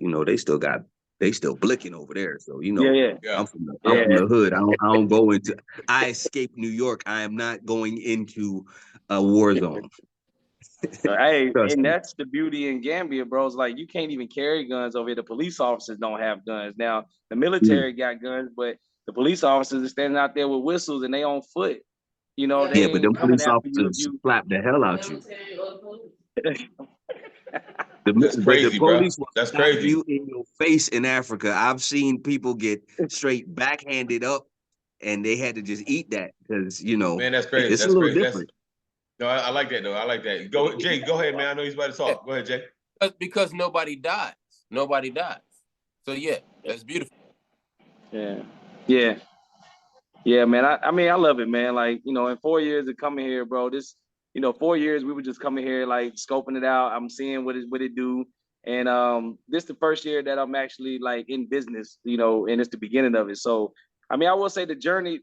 they still blicking over there. So I'm from the hood. I don't go into. I escaped New York. I am not going into a war zone. Hey, and that's the beauty in Gambia, bro. It's like you can't even carry guns over here. The police officers don't have guns. Now the military got guns, but the police officers are standing out there with whistles and they on foot. They but them police officers slap the hell out you. That's crazy, the police bro. will slap you in your face in Africa. I've seen people get straight backhanded up, and they had to just eat that because man, that's crazy. It's a little different. No, I like that though. I like that. Go, Jay. Go ahead, man. I know he's about to talk. Go ahead, Jay. Because nobody dies. Nobody dies. So yeah, that's beautiful. Yeah, man. I mean, I love it, man. Like in 4 years of coming here, bro. 4 years we were just coming here, like scoping it out. I'm seeing what it do, and this the first year that I'm actually like in business, and it's the beginning of it. So, I mean, I will say the journey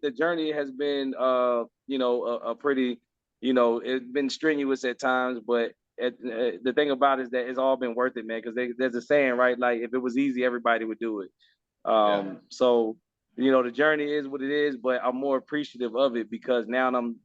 has been, a pretty. It's been strenuous at times, but the thing about it is that it's all been worth it, man. Because there's a saying, right? Like if it was easy, everybody would do it. So the journey is what it is, but I'm more appreciative of it because now I'm,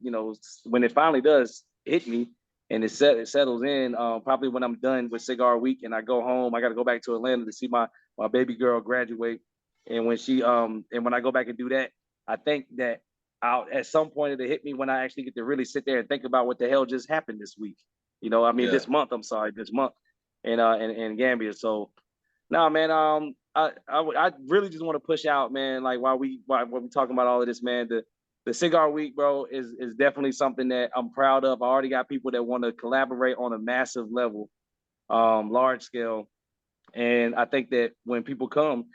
when it finally does hit me and it settles in, probably when I'm done with Cigar Week and I go home, I got to go back to Atlanta to see my baby girl graduate, and when she and when I go back and do that, I think that at some point it'll hit me when I actually get to really sit there and think about what the hell just happened this week. This month. I'm sorry, this month, in Gambia. So, no, man. I really just want to push out, man. Like while we talking about all of this, man. The Cigar Week, bro, is definitely something that I'm proud of. I already got people that want to collaborate on a massive level, large scale, and I think that when people come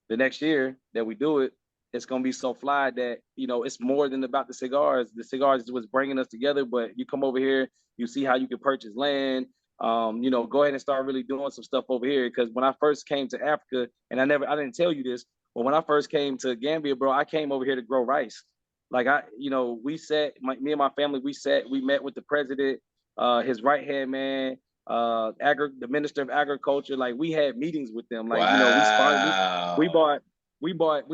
the next year that we do it, it's gonna be so fly that it's more than about the cigars. The cigars is what's bringing us together. But you come over here, you see how you can purchase land. Go ahead and start really doing some stuff over here. Because when I first came to Africa, and I didn't tell you this, but when I first came to Gambia, bro, I came over here to grow rice. Like me and my family, we met with the president, his right hand man, the minister of agriculture. Like we had meetings with them. Like we bought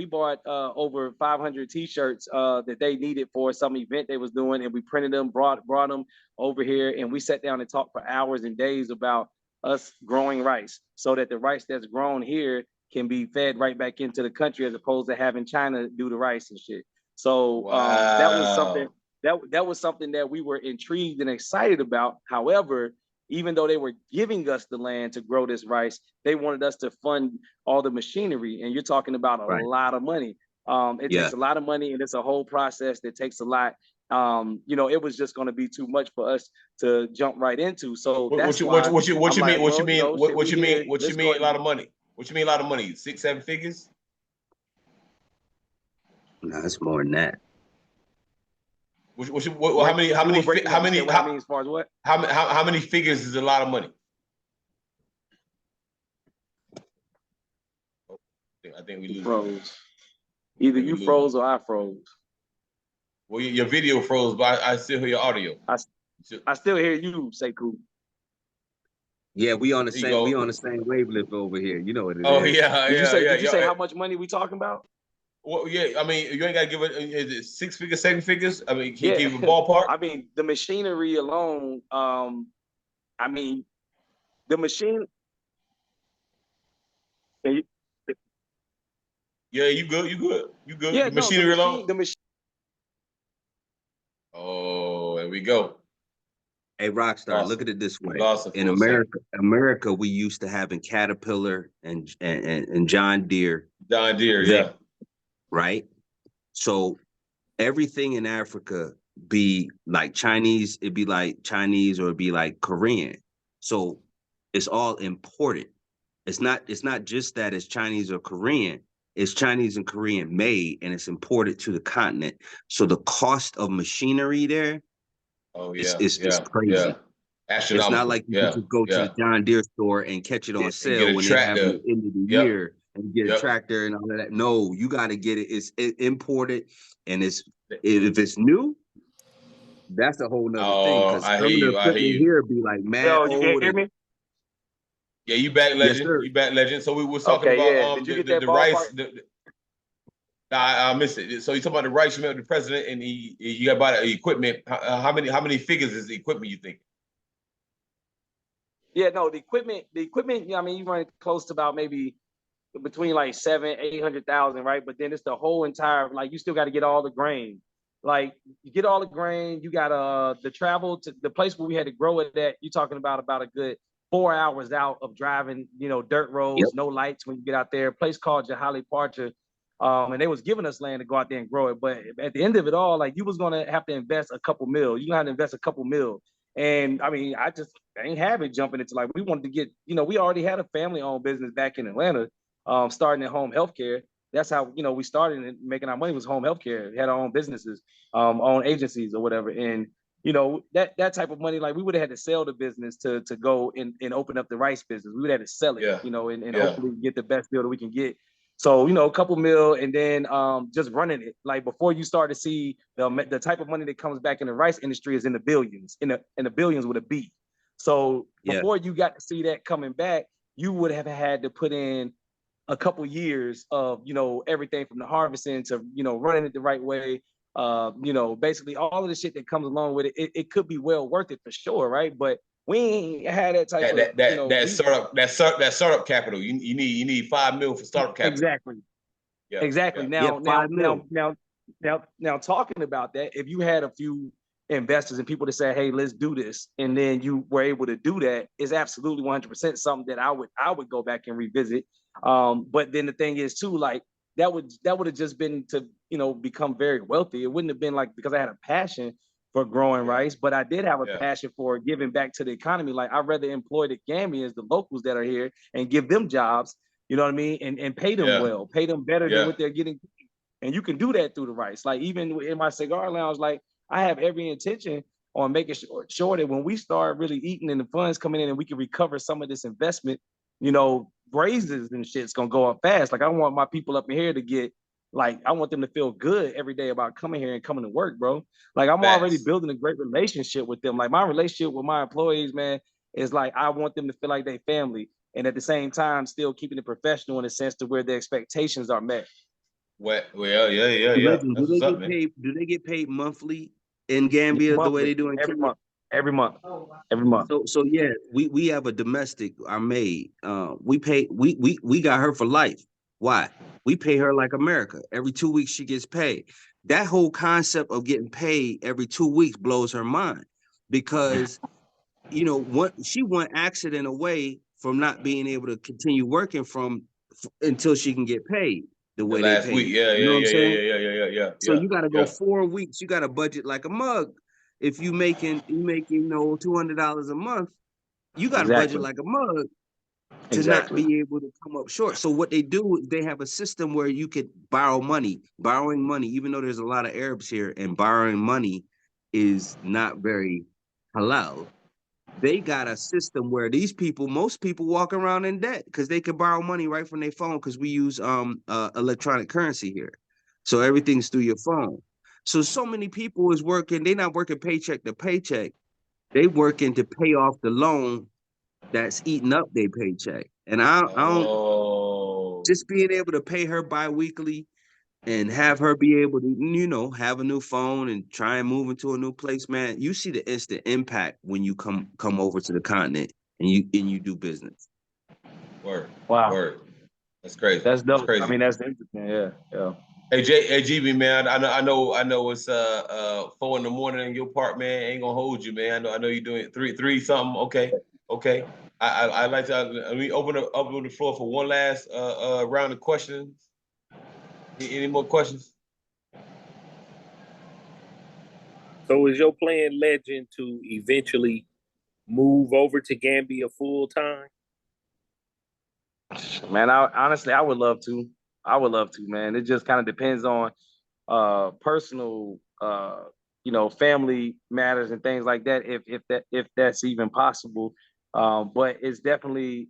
over 500 t-shirts that they needed for some event they was doing, and we printed them, brought them over here, and we sat down and talked for hours and days about us growing rice so that the rice that's grown here can be fed right back into the country as opposed to having China do the rice and shit. So that was something that we were intrigued and excited about. However, even though they were giving us the land to grow this rice, they wanted us to fund all the machinery. And you're talking about a lot of money. It takes a lot of money, and it's a whole process that takes a lot. It was just going to be too much for us to jump right into. So what you mean a lot of money? What you mean a lot of money? 6-7 figures? No, it's more than that. How many figures is a lot of money? think we lose. Froze. Either you froze or I froze. Well, your video froze, but I still hear your audio. I still hear you, Sekou. Yeah, we on the same wavelength over here. You know what it is. Oh yeah, Did you say how much money we talking about? Well, yeah, I mean, you ain't gotta give it. Is it 6 figures, 7 figures? I mean, can you give a ballpark? I mean, the machinery alone. I mean, the machine. Yeah, you good. Yeah, the machinery alone. The machine. Oh, there we go. Hey, Rockstar, look at it this way. In America, we used to having Caterpillar and John Deere. John Deere, yeah. Right? So everything in Africa be like Chinese, it'd be like Chinese or it'd be like Korean. So it's all imported. It's not just that it's Chinese or Korean. It's Chinese and Korean made, and it's imported to the continent. So the cost of machinery there is crazy. Yeah. It's not like you can just go to the John Deere store and catch it on sale when they have it at the end of the year and get a tractor and all of that. No, you got to get it. It's imported, and if it's new, that's a whole nother thing. Because some of the equipment here be like mad old. You can hear me? Yeah, you back, Legend. Yes, you back, Legend. So we were talking about Did you get the rice. I missed it. So you talking about the rice? You met with the president, and you got about equipment. How many figures is the equipment you think? Yeah, no, the equipment. I mean, you run close to about maybe between like 700,000-800,000, right? But then it's the whole entire, like, you still got to get all the grain. Like, you get all the grain. You got the travel to the place where we had to grow it at. You're talking about a good 4 hours out of driving, dirt roads, no lights when you get out there. A place called Jahali Parcha. And they was giving us land to go out there and grow it. But at the end of it all, like, you was going to have to invest a couple mil. You have to invest a couple mil. And I mean, I ain't have it jumping into, like, we wanted to get, we already had a family-owned business back in Atlanta, starting in home healthcare. That's how, we started making our money was home healthcare. We had our own businesses, own agencies or whatever. And that type of money, like, we would have had to sell the business to go and open up the rice business. We would have had to sell it, and hopefully get the best deal that we can get. So, a couple mil, and then just running it. Like, before you start to see the type of money that comes back in the rice industry is in the billions, in the billions with a B. So before you got to see that coming back, you would have had to put in a couple years of, everything from the harvesting to, running it the right way. Basically all of the shit that comes along with it, it could be well worth it for sure, right? But we ain't had that type of that startup capital. You need 5 mil for startup capital. Exactly. Yeah. Exactly. Yeah. Now talking about that, if you had a few investors and people to say, hey, let's do this, and then you were able to do that, is absolutely 100% something that I would go back and revisit. But then the thing is too, like, that would have just been to become very wealthy. It wouldn't have been like because I had a passion for growing rice, but I did have a passion for giving back to the economy. Like, I'd rather employ the Gambians, the locals that are here, and give them jobs, you know what I mean, and pay them well, pay them better than what they're getting. And you can do that through the rice. Like, even in my cigar lounge, like, I have every intention on making sure that when we start really eating and the funds coming in and we can recover some of this investment, raises and shit's gonna go up fast. Like, I want my people up in here to get, like, I want them to feel good every day about coming here and coming to work, bro. Like, I'm already building a great relationship with them. Like, my relationship with my employees, man, is like, I want them to feel like they family. And at the same time, still keeping it professional in a sense to where their expectations are met. Well, yeah. Do they get paid monthly in Gambia the way they do in Kenya? Every month. So yeah, we have a domestic, our maid. We got her for life. Why? We pay her like America. Every 2 weeks she gets paid. That whole concept of getting paid every 2 weeks blows her mind because she one accident away from not being able to continue working until she can get paid the way they pay. Yeah. So you got to go 4 weeks. You got to budget like a mug. If you making $200 a month, you got to budget like a mug to not be able to come up short. So what they do is they have a system where you could borrowing money, even though there's a lot of Arabs here and borrowing money is not very halal. they got a system where most people walk around in debt because they can borrow money right from their phone because we use electronic currency here. So everything's through your phone. So many people is working, they're not working paycheck to paycheck. They working to pay off the loan that's eating up their paycheck. And I don't just being able to pay her bi-weekly and have her be able to, have a new phone and try and move into a new place, man. You see the instant impact when you come over to the continent and you do business. Word. Wow. Word. That's crazy. That's dope. That's crazy. I mean, that's interesting. Yeah. Yeah. Hey, GB, man. I know it's 4 a.m. in your part, man. Ain't gonna hold you, man. I know you're doing three something. Okay. I'd like to let me open the floor for one last round of questions. Any more questions? So is your plan, Legend, to eventually move over to Gambia full time? Man, honestly, I would love to. Man. It just kind of depends on personal family matters and things like that, if that's even possible. But it's definitely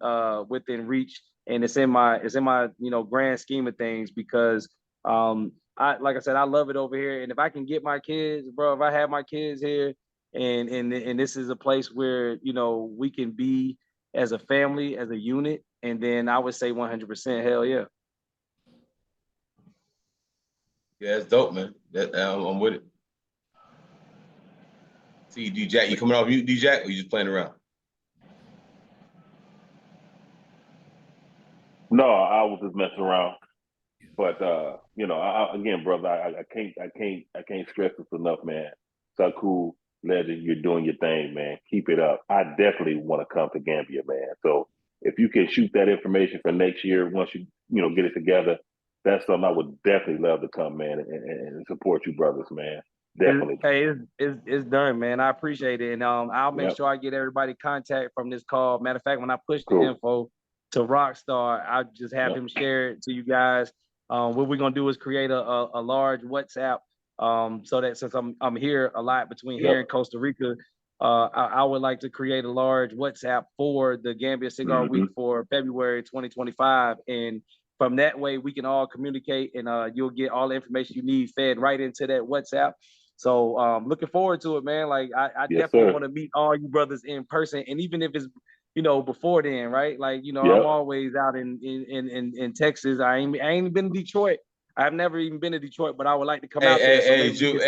within reach, and it's in my grand scheme of things, because like I said, I love it over here. And if I can get my kids, bro, if I have my kids here, and this is a place where we can be as a family, as a unit, and then I would say 100% hell yeah. Yeah, that's dope, man. I'm with it. See, D-Jack, you coming off mute, D-Jack, or you just playing around? No, I was just messing around. But again, brother, I can't stress this enough, man. So cool, Legend, you're doing your thing, man. Keep it up. I definitely want to come to Gambia, man. So if you can shoot that information for next year, once you get it together, that's something I would definitely love to come, man, and support you brothers, man. Definitely. It's done, man. I appreciate it. And I'll make sure I get everybody contact from this call. Matter of fact, when I push the info to Rockstar, I'll just have him share it to you guys. What we're gonna do is create a large WhatsApp, so that since I'm here a lot between here and Costa Rica, I would like to create a large WhatsApp for the Gambia Cigar Week for February 2025, and from that way we can all communicate, and you'll get all the information you need fed right into that WhatsApp. So looking forward to it, man. Like I definitely want to meet all you brothers in person, and even if it's before then, right? Like I'm always out in Texas. I ain't been to Detroit. I've never even been to Detroit, but I would like to come out there. June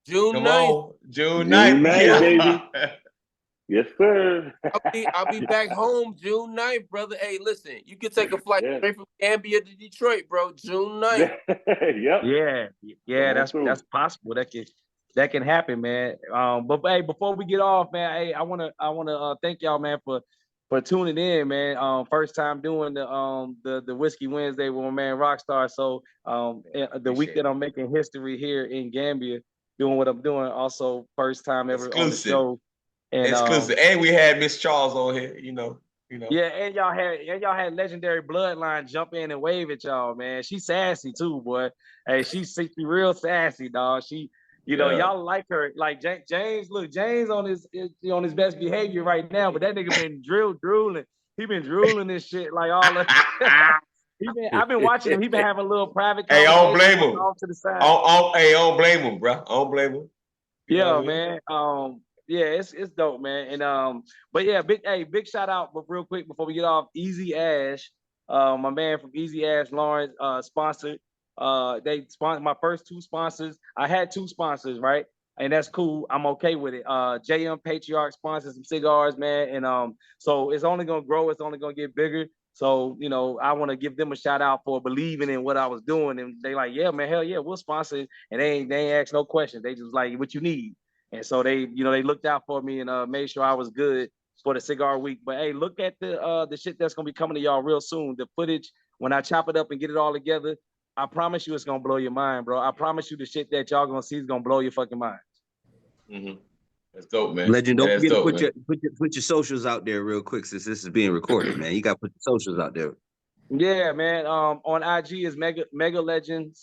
9th. June 9th, baby. Yes, sir. I'll be back home June 9th, brother. Hey, listen, you can take a flight straight from Gambia to Detroit, bro. June 9th. Yeah, that's possible. That can happen, man. But hey, before we get off, man, hey, I wanna thank y'all, man, for tuning in, man. First time doing the Whiskey Wednesday with my man Rockstar. So the week that I'm making history here in Gambia, doing what I'm doing. Also, first time ever on the show. And exclusive. And we had Miss Charles on here, Yeah, and y'all had legendary Bloodline jump in and wave at y'all, man. She's sassy too, boy. Hey, she's real sassy, dog. She, y'all like her. Like James, look, James on his best behavior right now, but that nigga been drooling. He been drooling this shit like all of. I've been watching him. He been having a little private conversation. Hey, I don't blame him. Off to the side. I don't blame him, bro. I don't blame him. Yeah, man. Yeah, it's dope, man. And but yeah, big shout out, but real quick before we get off, Easy Ash, my man from Easy Ash Lawrence, sponsored. They sponsored my first 2 sponsors. I had 2 sponsors, right? And that's cool. I'm okay with it. JM Patriarch sponsors some cigars, man. And so it's only gonna grow, it's only gonna get bigger. So, I want to give them a shout out for believing in what I was doing. And they like, yeah, man, hell yeah, we'll sponsor it. And they ain't ask no questions. They just like, what you need. And so they looked out for me and made sure I was good for the cigar week. But hey, look at the shit that's gonna be coming to y'all real soon. The footage, when I chop it up and get it all together, I promise you it's gonna blow your mind, bro. I promise you the shit that y'all gonna see is gonna blow your fucking mind. That's dope, man. Legend, don't forget to put your socials out there real quick, since this is being recorded, man. You gotta put the socials out there. Yeah, man. On IG is MegaLegend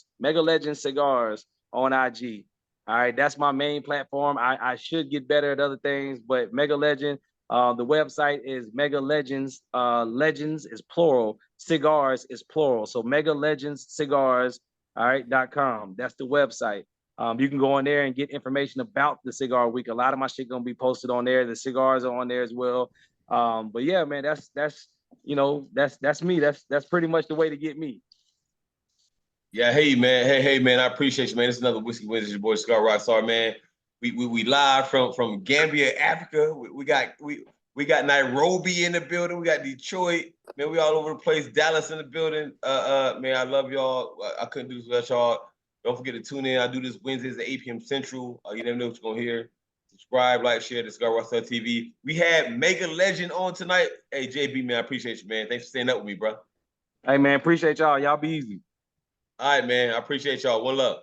Cigars on IG. All right, that's my main platform. I should get better at other things, but MegaLegend, the website is MegaLegends. Legends is plural. Cigars is plural. So MegaLegends Cigars, all right, .com. That's the website. You can go on there and get information about the Cigar Week. A lot of my shit gonna be posted on there. The cigars are on there as well. But yeah, man, that's you know, that's me. That's pretty much the way to get me. Yeah, hey man, hey man, I appreciate you, man. This is another Whiskey Wednesday, your boy Cigar Rockstar, man. We live from Gambia, Africa. We got Nairobi in the building. We got Detroit, man. We all over the place. Dallas in the building. Man, I love y'all. I couldn't do this without y'all. Don't forget to tune in. I do this Wednesdays at 8 p.m. Central. You never know what you're gonna hear. Subscribe, like, share the Cigar Rockstar TV. We had MegaLegend on tonight. Hey, JB, man, I appreciate you, man. Thanks for staying up with me, bro. Hey man, appreciate y'all. Y'all be easy. All right, man. I appreciate y'all. One love.